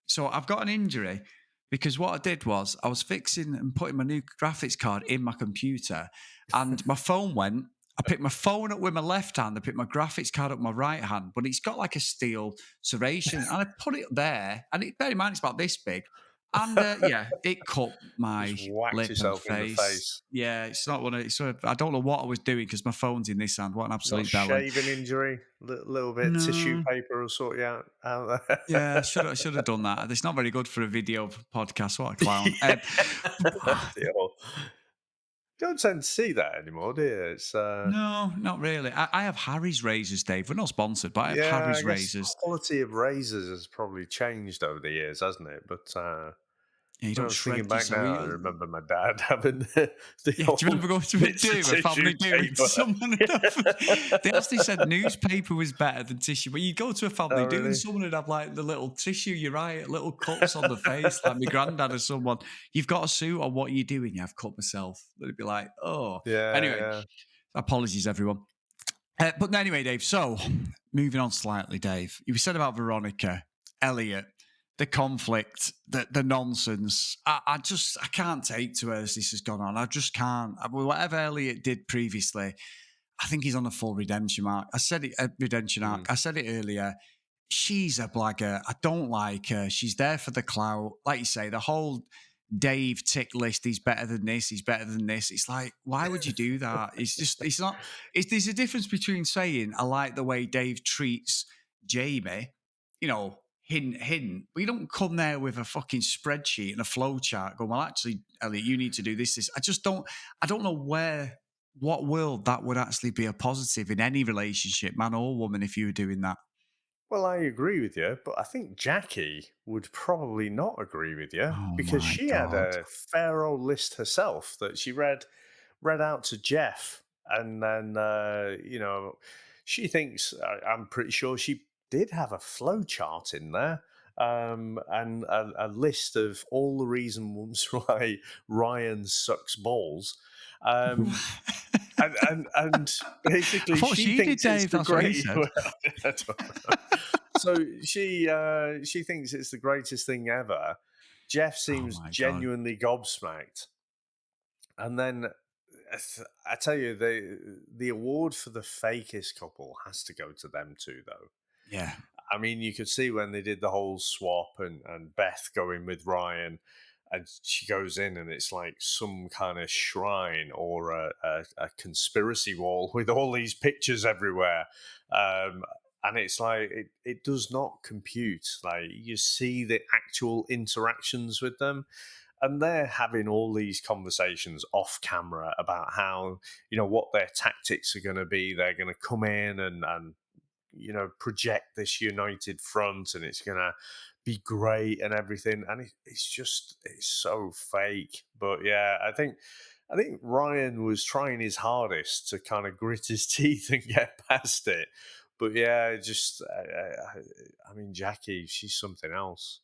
So I've got an injury because what I did was I was fixing and putting my new graphics card in my computer, and my phone went. I picked my phone up with my left hand. I picked my graphics card up with my right hand, but it's got like a steel serration, and I put it there. And bear in mind, it's about this big. And yeah, it cut my Just whacked lip and yourself in the face. face. Yeah, it's not one of. So I don't know what I was doing because my phone's in this hand. What an Not absolute bellend. shaving injury. Little bit tissue No. paper will sort you out Yeah, there. I should have done that. It's not very good for a video podcast. What a clown. Yeah. Deal. Don't tend to see that anymore, do you? It's No, not really. I have Harry's razors, Dave. We're not sponsored, but I have yeah, I Harry's guess razors. quality of razors has probably changed over the years, hasn't it? But Yeah, you when I don't was thinking shred back yourself. now, I remember my dad having the Yeah, do you old remember going to a bits of do, a tissue family do, and paper. someone would have, they actually said newspaper was better than tissue, but you'd go to a family Oh, do and really? someone would have like the little tissue, you're right, little cuts on the face, like my granddad or someone. You've got a suit on what you're doing. Yeah, I've cut myself. They'd be like, oh. Yeah, Anyway, yeah. apologies, everyone. But anyway, Dave, so moving on slightly, Dave, you said about Veronica, Elliot, the conflict, the nonsense. I can't take to her as this has gone on. I just can't. Whatever Elliot did previously, I think he's on a full redemption arc. I said it, redemption arc. Mm. I said it earlier. She's a blagger. I don't like her. She's there for the clout. Like you say, the whole Dave tick list, he's better than this, he's better than this. It's like, why would you do that? It's not, there's a difference between saying, I like the way Dave treats Jamie, hint, hint. But you don't come there with a fucking spreadsheet and a flow chart going, well, actually, Elliot, you need to do this. I don't know what world that would actually be a positive in any relationship, man or woman, if you were doing that. Well, I agree with you, but I think Jackie would probably not agree with you Oh because my she had God. a fair old list herself that she read out to Jeff, and then she thinks I'm pretty sure she did have a flow chart in there, and a list of all the reasons why Ryan sucks balls. Um, and I basically, thought she she did, thinks it's Dave. the That's what he great. said. Well, I don't know. So she thinks it's the greatest thing ever. Jeff Oh seems my God. genuinely gobsmacked, and then I tell you, the award for the fakest couple has to go to them too, though. Yeah. I mean, you could see when they did the whole swap and Beth going with Ryan, and she goes in and it's like some kind of shrine or a conspiracy wall with all these pictures everywhere. And it's like, it does not compute. Like, you see the actual interactions with them, and they're having all these conversations off camera about how, what their tactics are going to be. They're going to come in and project this united front, and it's gonna be great and everything, and it's so fake. But yeah, I think Ryan was trying his hardest to kind of grit his teeth and get past it, But yeah, just I mean, Jackie, she's something else.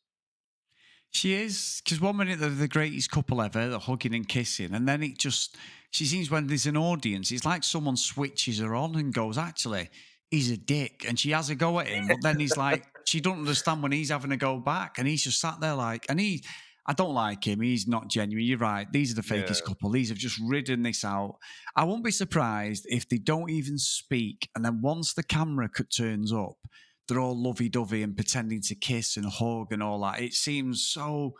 She is, because one minute they're the greatest couple ever, they're hugging and kissing, and then it just, she seems when there's an audience, it's like someone switches her on and goes, actually, he's a dick. And she has a go at him, but then he's like, she don't understand when he's having a go back, and he's just sat there like, I don't like him. He's not genuine. You're right. These are the Yeah. fakest couple. These have just ridden this out. I won't be surprised if they don't even speak. And then once the camera turns up, they're all lovey-dovey and pretending to kiss and hug and all that. It seems so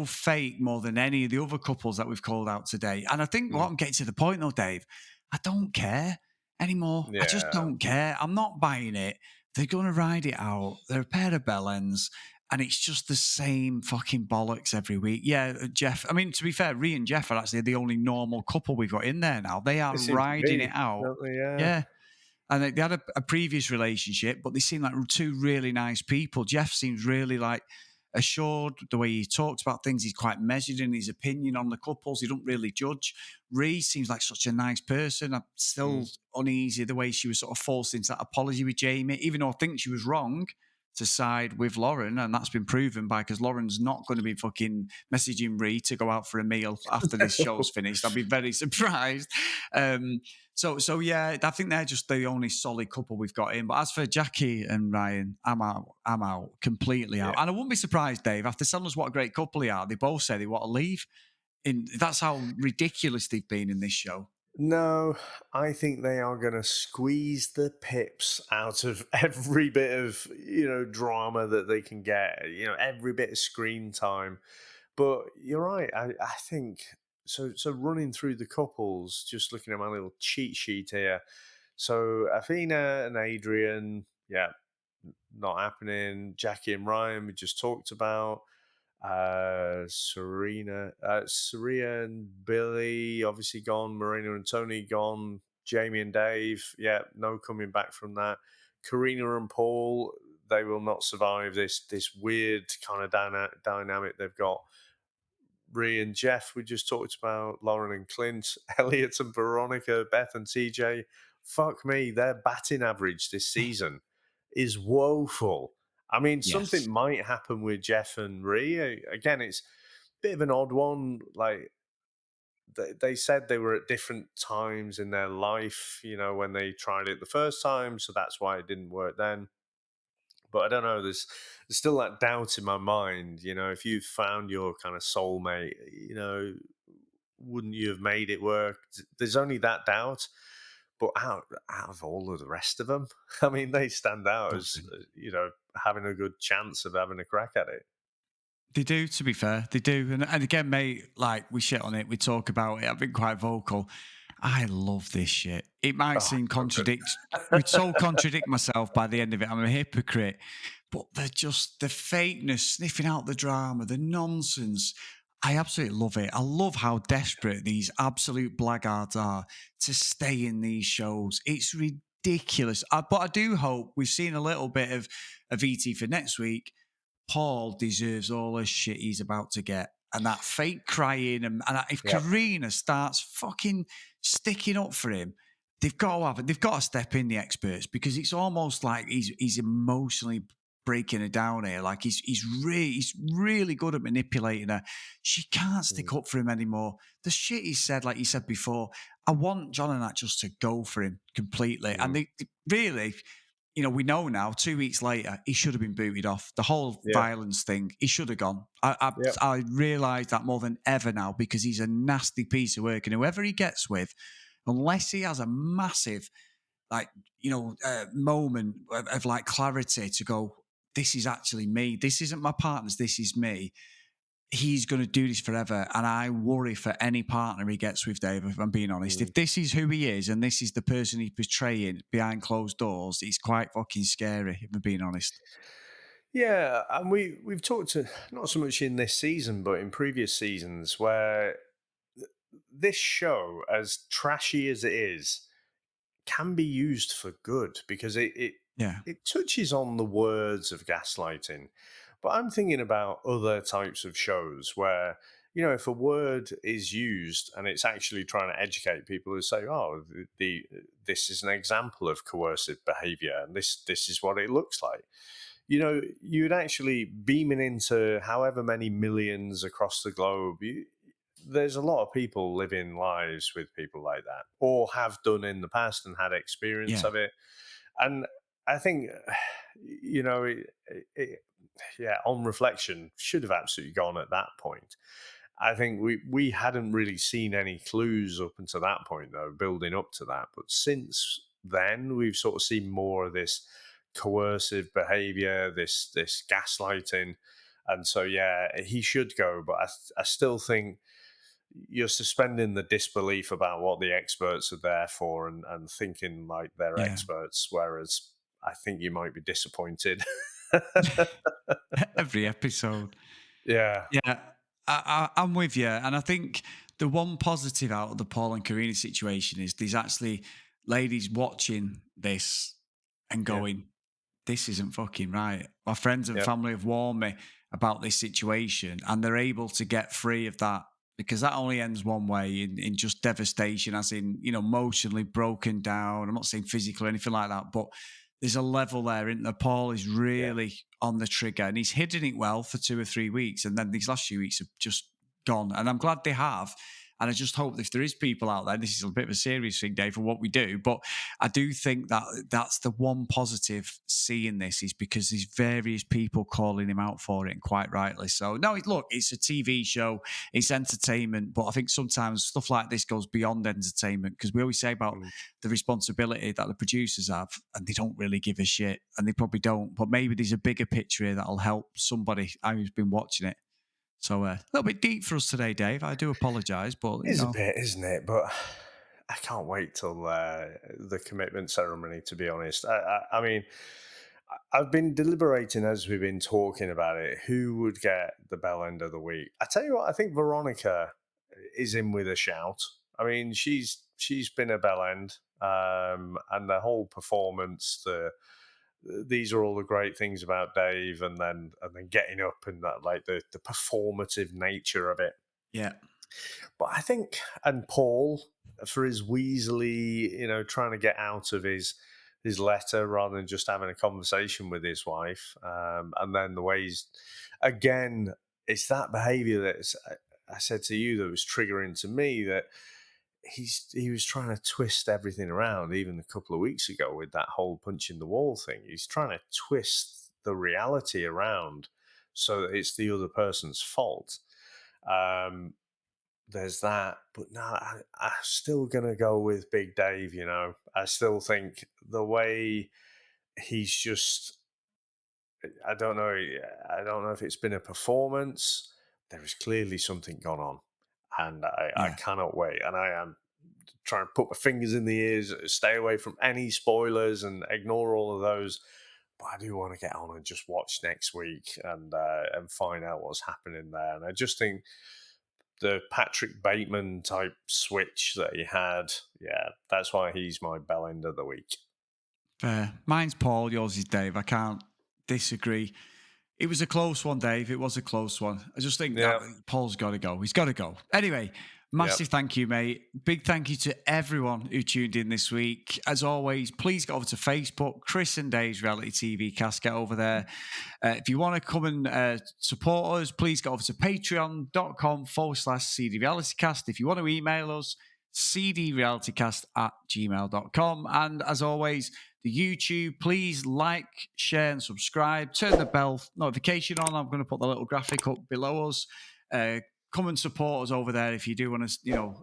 fake more than any of the other couples that we've called out today. And I think what Mm. I'm getting to the point though, Dave, I don't care anymore. I just Yeah. don't care. I'm not buying it. They're going to ride it out. They're a pair of bellends. And it's just the same fucking bollocks every week. Yeah, Jeff. I mean, to be fair, Rhea and Jeff are actually the only normal couple we've got in there now. They They are seem to riding it be, out. don't they? Yeah. Yeah. And they had a previous relationship, but they seem like two really nice people. Jeff seems really like assured the way he talks about things. He's quite measured in his opinion on the couples. He don't really judge. Ree seems like such a nice person. I'm Mm. still uneasy the way she was sort of forced into that apology with Jamie, even though I think she was wrong to side with Lauren, and that's been proven by, because Lauren's not going to be fucking messaging Ree to go out for a meal after this show's finished. I'd be very surprised. So yeah, I think they're just the only solid couple we've got in. But as for Jackie and Ryan, I'm out. I'm out, completely out. Yeah. And I wouldn't be surprised, Dave, after telling us what a great couple they are, they both say they want to leave. That's how ridiculous they've been in this show. No, I think they are going to squeeze the pips out of every bit of, drama that they can get, every bit of screen time. But you're right. I think so. So running through the couples, just looking at my little cheat sheet here. So Athena and Adrian, yeah, not happening. Jackie and Ryan, we just talked about. Serena and Billy, obviously gone. Marina and Tony gone. Jamie and Dave, yeah, no coming back from that. Karina and Paul, they will not survive this weird kind of dynamic they've got. Ree and Jeff, we just talked about. Lauren and Clint, Elliot and Veronica, Beth and TJ. Fuck me, their batting average this season is woeful. I mean, Yes. something might happen with Jeff and Ree. Again, it's a bit of an odd one. Like they said they were at different times in their life, when they tried it the first time. So that's why it didn't work then. But I don't know. There's still that doubt in my mind. If you found your kind of soulmate, wouldn't you have made it work? There's only that doubt. But out of all of the rest of them, I mean, they stand out as having a good chance of having a crack at it. They do, to be fair. They do. And again, mate, like we shit on it, we talk about it. I've been quite vocal. I love this shit. It might Oh, seem so good. would so contradict myself by the end of it. I'm a hypocrite. But they're just the fakeness, sniffing out the drama, the nonsense. I absolutely love it. I love how desperate these absolute blackguards are to stay in these shows. It's ridiculous. But I do hope we've seen a little bit of ET for next week. Paul deserves all the shit he's about to get. And that fake crying, and if Yep. Karina starts fucking sticking up for him, they've got to step in, the experts, because it's almost like he's emotionally breaking her down here. Like he's really good at manipulating her. She can't stick Mm. up for him anymore. The shit he said, like you said before, I want John and that just to go for him completely. And Mm. they really, we know now, 2 weeks later, he should have been booted off. The whole Yeah. violence thing, he should have gone. I Yep. I realise that more than ever now, because he's a nasty piece of work. And whoever he gets with, unless he has a massive, moment of like clarity to go, this is actually me. This isn't my partner's, this is me. He's going to do this forever. And I worry for any partner he gets with, Dave, if I'm being honest. Mm. If this is who he is and this is the person he's portraying behind closed doors, it's quite fucking scary, if I'm being honest. Yeah, and we've talked to not so much in this season, but in previous seasons where this show, as trashy as it is, can be used for good because Yeah. it touches on the words of gaslighting. But I'm thinking about other types of shows where, if a word is used and it's actually trying to educate people who say, "Oh, this is an example of coercive behaviour, and this is what it looks like," you'd actually beaming into however many millions across the globe. There's a lot of people living lives with people like that, or have done in the past and had experience Yeah. of it. And I think, yeah, on reflection, should have absolutely gone at that point. I think we hadn't really seen any clues up until that point, though, building up to that. But since then, we've sort of seen more of this coercive behavior, this gaslighting, and so yeah, he should go. But I still think you're suspending the disbelief about what the experts are there for, and thinking like they're Yeah. experts, whereas I think you might be disappointed. Every episode. Yeah, Yeah, I'm with you, and I think the one positive out of the Paul and Karina situation is there's actually ladies watching this and yeah, going, "This isn't fucking right." My friends and yeah, family have warned me about this situation, and they're able to get free of that because that only ends one way in just devastation, as in emotionally broken down. I'm not saying physical or anything like that, but there's a level there, isn't there? Paul is yeah. really on the trigger and he's hidden it well for 2 or 3 weeks. And then these last few weeks have just gone. And I'm glad they have. And I just hope that if there is people out there, this is a bit of a serious thing, Dave, for what we do, but I do think that that's the one positive seeing this is because there's various people calling him out for it, and quite rightly so. No, look, it's a TV show, it's entertainment, but I think sometimes stuff like this goes beyond entertainment because we always say about Mm. the responsibility that the producers have, and they don't really give a shit, and they probably don't. But maybe there's a bigger picture here that'll help somebody who's been watching it. So a little bit deep for us today, Dave. I do apologise, but It's a bit, isn't it? But I can't wait till the commitment ceremony. To be honest, I mean, I've been deliberating as we've been talking about it. Who would get the bell end of the week? I tell you what, I think Veronica is in with a shout. I mean, she's been a bell end, and the whole performance. These are all the great things about Dave, and then getting up and that, like the performative nature of it. yeah, But I think, and Paul, for his Weasley, trying to get out of his letter rather than just having a conversation with his wife, and then the way he's, again, it's that behaviour that I said to you that was triggering to me, that he was trying to twist everything around. Even a couple of weeks ago with that whole punch in the wall thing, he's trying to twist the reality around so that it's the other person's fault. Um, there's that, but no, I'm still gonna go with Big Dave. I still think the way he's just, I don't know, I don't know if it's been a performance. There is clearly something gone on, and I yeah. cannot wait. And I am trying to put my fingers in the ears, stay away from any spoilers, and ignore all of those. But I do want to get on and just watch next week and find out what's happening there. And I just think the Patrick Bateman type switch that he had, yeah, that's why he's my bell end of the week. Fair. Mine's Paul, yours is Dave. I can't disagree. It was a close one, Dave. It was a close one. I just think that Yeah, Paul's got to go. He's got to go. Anyway, yeah. massive thank you, mate. Big thank you to everyone who tuned in this week. As always, please get over to Facebook, Chris and Dave's Reality TV Cast. Get over there. If you want to come and support us, please go over to patreon.com/CD Reality Cast. If you want to email us, cdrealitycast@gmail.com. And as always, the YouTube, please like, share, and subscribe. Turn the bell notification on. I'm going to put the little graphic up below us. Come and support us over there if you do want to,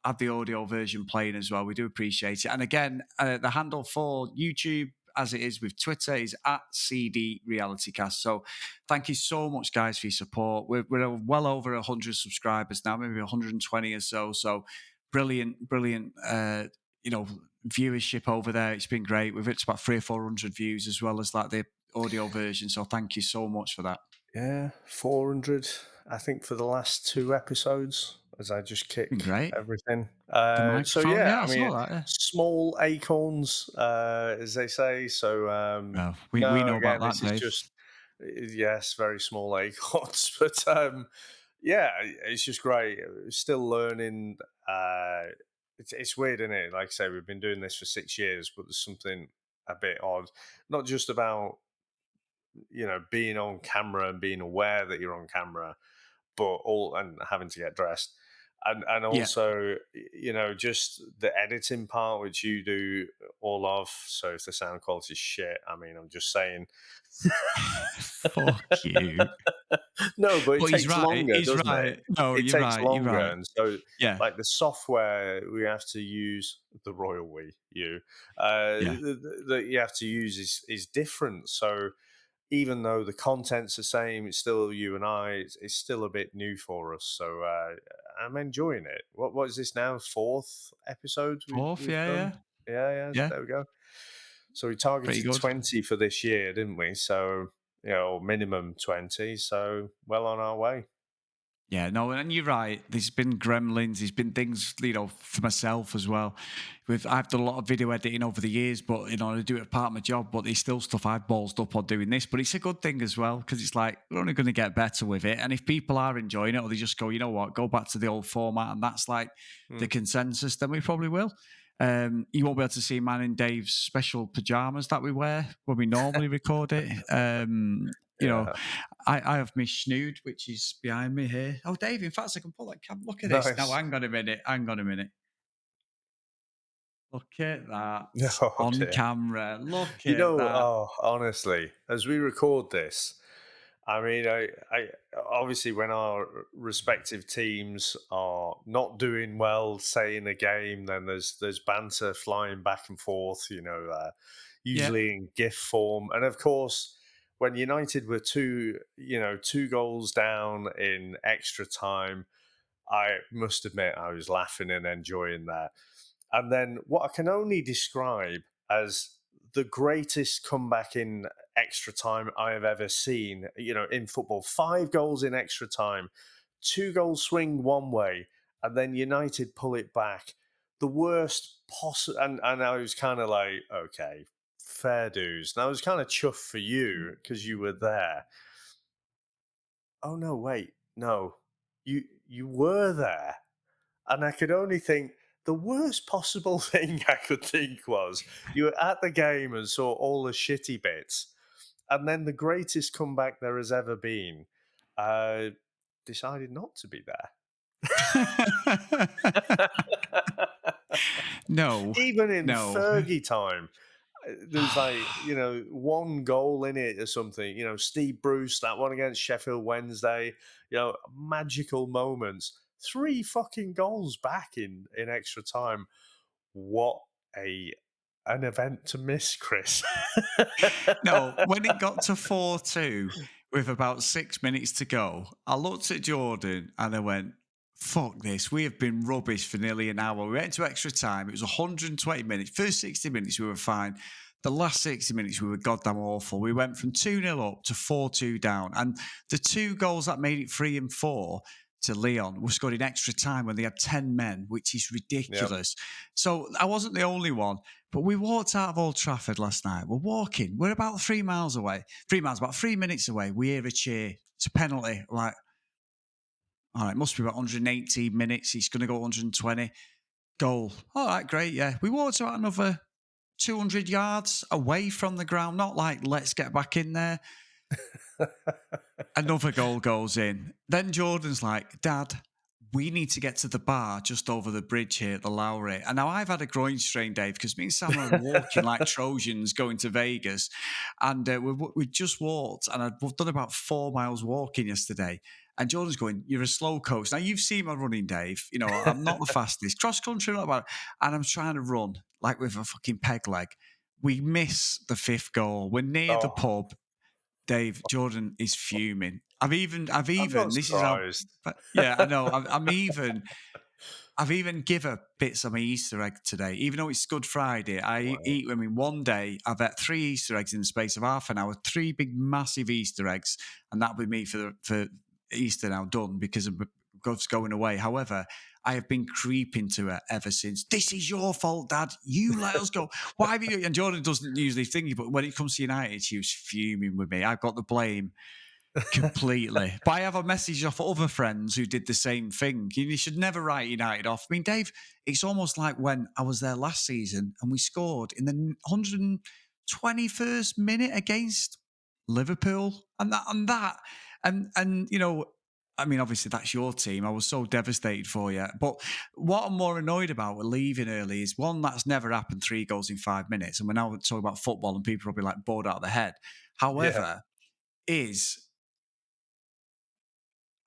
have the audio version playing as well. We do appreciate it. And again, the handle for YouTube, as it is with Twitter, is @CD RealityCast. So thank you so much, guys, for your support. We're well over 100 subscribers now, maybe 120 or so. So brilliant, viewership over there. It's been great. We've reached about 300 or 400 views as well as like the audio version. So thank you so much for that. Yeah, 400, I think, for the last 2 episodes, as I just Been kick great. everything. The So, microphone, yeah, yeah, I I mean, saw that. Yeah. small acorns, as they say. So, Well, we no, know about again, that, this is Dave. just, yes, very small acorns. But yeah, it's just great. Still learning. It's weird, isn't it? Like I say, we've been doing this for 6 years, but there's something a bit odd. Not just about being on camera and being aware that you're on camera, but all and having to get dressed, and Yeah. also just the editing part, which you do all of. So if the sound quality is shit, I mean, I'm just saying. Fuck you. No, but it But he's takes right. longer, He's doesn't it? right. No, It you're takes right. You're longer, right. and so Yeah. like the software we have to use, the royal we you Yeah. that you have to use is different. So even though the content's the same, it's still you and I. It's still a bit new for us. So I'm enjoying it. What is this now? Fourth episode Fourth. we've Yeah. done. Yeah. Yeah, Yeah. there we go. So we Pretty targeted good. 20 for this year, didn't we? So minimum 20. So well on our way. Yeah, no, and you're right. There's been gremlins, there's been things, for myself as well. I've done a lot of video editing over the years, but I do it as part of my job. But there's still stuff I've ballsed up on doing this. But it's a good thing as well because it's like we're only going to get better with it. And if people are enjoying it, or they just go, you know what, go back to the old format, and that's like the Hmm. consensus, then we probably will. You won't be able to see man in Dave's special pajamas that we wear when we normally record it. Yeah. I have my snood, which is behind me here. Oh, Dave, in fact, I can pull that cam. Look at this. Now, Nice. hang on a minute. Hang on a minute. Look at that Oh on dear. camera. Look at that. Oh, honestly, as we record this, I mean, I obviously when our respective teams are not doing well, say in a game, then there's banter flying back and forth. Yeah. Usually in GIF form, and of course, when United were two goals down in extra time, I must admit I was laughing and enjoying that. And then what I can only describe as the greatest comeback in extra time I have ever seen, in football. 5 goals in extra time, 2 goals swing one way, and then United pull it back. The worst possible. And I was kind of like, okay, fair dues. And I was kind of chuffed for you because you were there. Oh no, wait, no, you were there. And I could only think the worst possible thing I could think was you were at the game and saw all the shitty bits, and then the greatest comeback there has ever been uh, decided not to be there. No, Even in no. Fergie time, there's like, 1 goal in it or something. Steve Bruce, that one against Sheffield Wednesday, magical moments. 3 fucking goals back in extra time. What a an event to miss, Chris. No, when it got to 4-2 with about 6 minutes to go, I looked at Jordan and I went, fuck this. We have been rubbish for nearly an hour. We went to extra time. It was 120 minutes. First 60 minutes, we were fine. The last 60 minutes, we were goddamn awful. We went from 2-0 up to 4-2 down. And the 2 goals that made it 3 and 4 to Leon were scored in extra time when they had 10 men, which is ridiculous. So I wasn't the only one. But we walked out of Old Trafford last night. We're walking. We're about 3 miles away. 3 miles, about 3 minutes away. We hear a cheer. It's a penalty. Like, all right, must be about 118 minutes. He's going to go 120. Goal. All right, great. Yeah. We walked out another 200 yards away from the ground. Not like, let's get back in there. Another goal goes in. Then Jordan's like, Dad, we need to get to the bar just over the bridge here at the Lowry. And now I've had a groin strain, Dave, because me and Sam are walking like Trojans going to Vegas. And we just walked, and I'd done about 4 miles walking yesterday. And Jordan's going, you're a slow coach. Now, you've seen my running, Dave. I'm not the fastest. Cross country, not about it. And I'm trying to run like with a fucking peg leg. We miss the 5th goal. We're near the Oh, pub. Dave, Jordan is fuming. I've even, I'm not this is how, surprised. yeah, I know. I've even given bits of my Easter egg today. Even though it's Good Friday, Wow. one day I've had 3 Easter eggs in the space of half an hour, 3 big, massive Easter eggs, and that'll be me for Easter now done because of God's going away. However, I have been creeping to her ever since. This is your fault, Dad. You let us go. Why have you? And Jordan doesn't usually think, but when it comes to United, she was fuming with me. I've got the blame. Completely. But I have a message off other friends who did the same thing. You should never write United off. I mean, Dave, it's almost like when I was there last season and we scored in the 121st minute against Liverpool. And you know, I mean, obviously that's your team. I was so devastated for you. But what I'm more annoyed about with leaving early is one, that's never happened, 3 goals in 5 minutes. And we're now talking about football and people are probably like bored out of their head. Yeah. However, is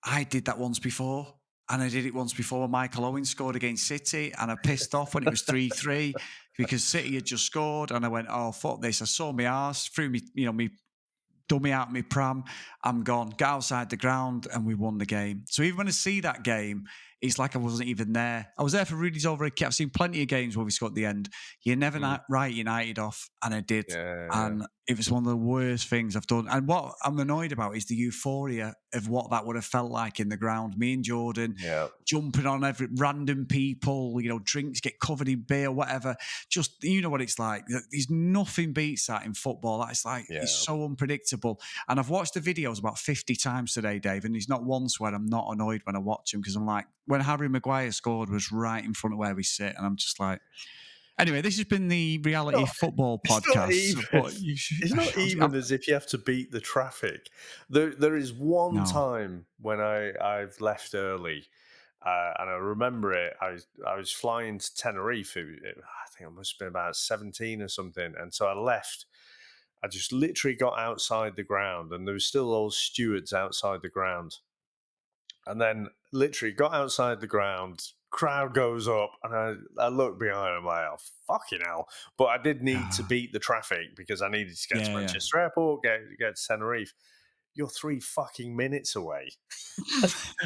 I did that once before. And I did it once before when Michael Owen scored against City. And I pissed off when it was 3-3 because City had just scored. And I went, oh, fuck this. I saw my arse, threw me, me dummy out my pram. I'm gone. Got outside the ground and we won the game. So even when I see that game, it's like I wasn't even there. I was there for Rudy's over a kit. I've seen plenty of games where we scored at the end. You never write United off, and I did. Yeah. And it was one of the worst things I've done. And what I'm annoyed about is the euphoria of what that would have felt like in the ground. Me and Jordan jumping on every random people, drinks get covered in beer, whatever. Just, you know what it's like. There's nothing beats that in football. That's like, it's so unpredictable. And I've watched the videos about 50 times today, Dave, and there's not once where I'm not annoyed when I watch them because I'm like, when Harry Maguire scored was right in front of where we sit, and I'm just like, anyway, this has been the reality football podcast. It's not even as if you have to beat the traffic. There is one time when I've left early, and I remember it. I was flying to Tenerife. I think I must have been about 17 or something, and so I left. I just literally got outside the ground, and there was still those stewards outside the ground. And then literally got outside the ground, crowd goes up, and I look behind, I'm like, oh, fucking hell. But I did need to beat the traffic because I needed to get to Manchester Airport, get to Tenerife. You're 3 fucking minutes away.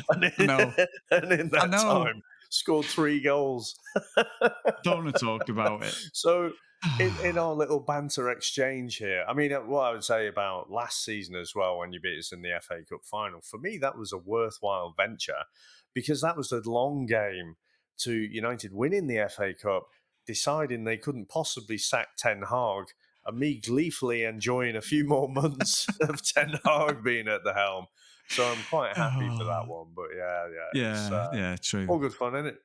and in that time, scored 3 goals. Don't want to talk about it. So in our little banter exchange here, I mean, what I would say about last season as well, when you beat us in the FA Cup final, for me, that was a worthwhile venture because that was a long game to United winning the FA Cup, deciding they couldn't possibly sack Ten Hag, and me gleefully enjoying a few more months of Ten Hag being at the helm. So I'm quite happy for that one. But yeah, true. All good fun, isn't it?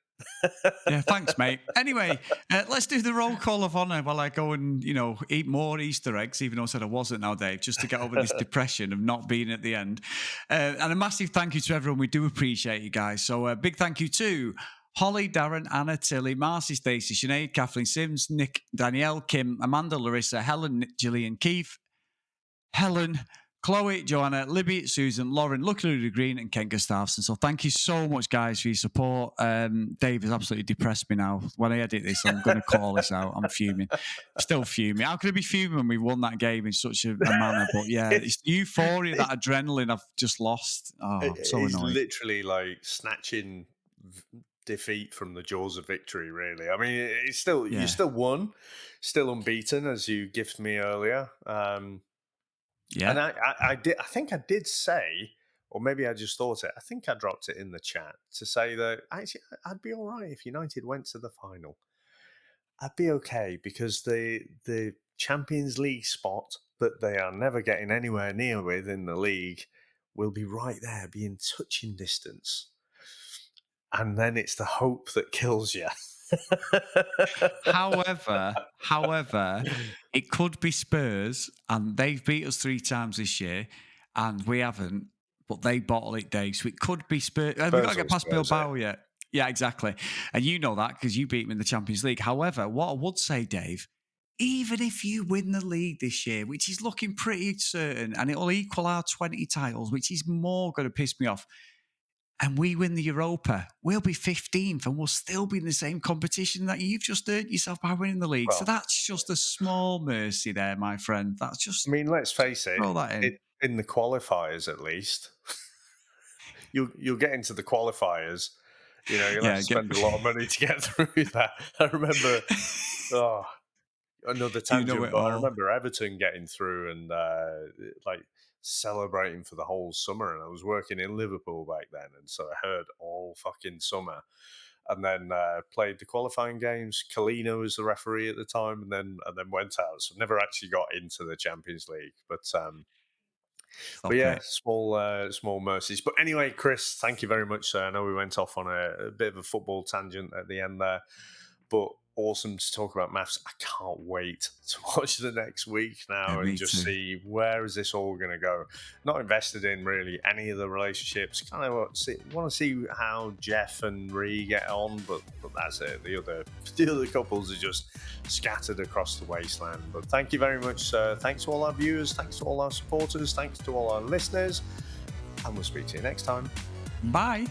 Yeah, thanks, mate. Anyway, let's do the roll call of honour while I go and, eat more Easter eggs, even though I said I wasn't now, Dave, just to get over this depression of not being at the end. And a massive thank you to everyone. We do appreciate you guys. So a big thank you to Holly, Darren, Anna, Tilly, Marcy, Stacey, Sinead, Kathleen Sims, Nick, Danielle, Kim, Amanda, Larissa, Helen, Gillian, Keith, Helen, Chloe, Joanna, Libby, Susan, Lauren, Lucky Luda Green, and Ken Gustafson. So thank you so much, guys, for your support. Dave has absolutely depressed me now. When I edit this, I'm going to call this out. I'm fuming. Still fuming. How could I be fuming when we won that game in such a manner? But yeah, it's the euphoria, that adrenaline I've just lost. Oh, I'm so it's annoyed. Literally like snatching defeat from the jaws of victory, really. I mean, it's still you still won, still unbeaten, as you gifted me earlier. And I think I did say, or maybe I just thought it, I think I dropped it in the chat to say that actually I'd be all right if United went to the final. I'd be okay because the Champions League spot that they are never getting anywhere near with in the league will be right there, be in touching distance. And then it's the hope that kills you. However, it could be Spurs, and they've beat us 3 times this year, and we haven't, but they bottle it, Dave. So it could be Spurs. We've got to get past Bilbao yet. Yeah, exactly. And you know that because you beat them in the Champions League. However, what I would say, Dave, even if you win the league this year, which is looking pretty certain, and it'll equal our 20 titles, which is more going to piss me off, and we win the Europa, we'll be 15th and we'll still be in the same competition that you've just earned yourself by winning the league. Well, so that's just a small mercy there, my friend. That's just... I mean, let's face it, in the qualifiers at least, you'll get into the qualifiers. You'll have to spend a lot of money to get through that. I remember, another tangent, but I remember Everton getting through and celebrating for the whole summer. And I was working in Liverpool back then, and so I heard all fucking summer. And then played the qualifying games. Karina was the referee at the time, and then went out. So never actually got into the Champions League, but Stop But yeah, it. small mercies. But anyway, Chris, thank you very much, sir. I know we went off on a bit of a football tangent at the end there, but awesome to talk about maths. I can't wait to watch the next week Yeah, now and me just too. see where is this all going to go. Not invested in really any of the relationships. Kind of want to see how Jeff and Ree get on, but that's it. The other couples are just scattered across the wasteland. But thank you very much, sir. Thanks to all our viewers. Thanks to all our supporters. Thanks to all our listeners. And we'll speak to you next time. Bye.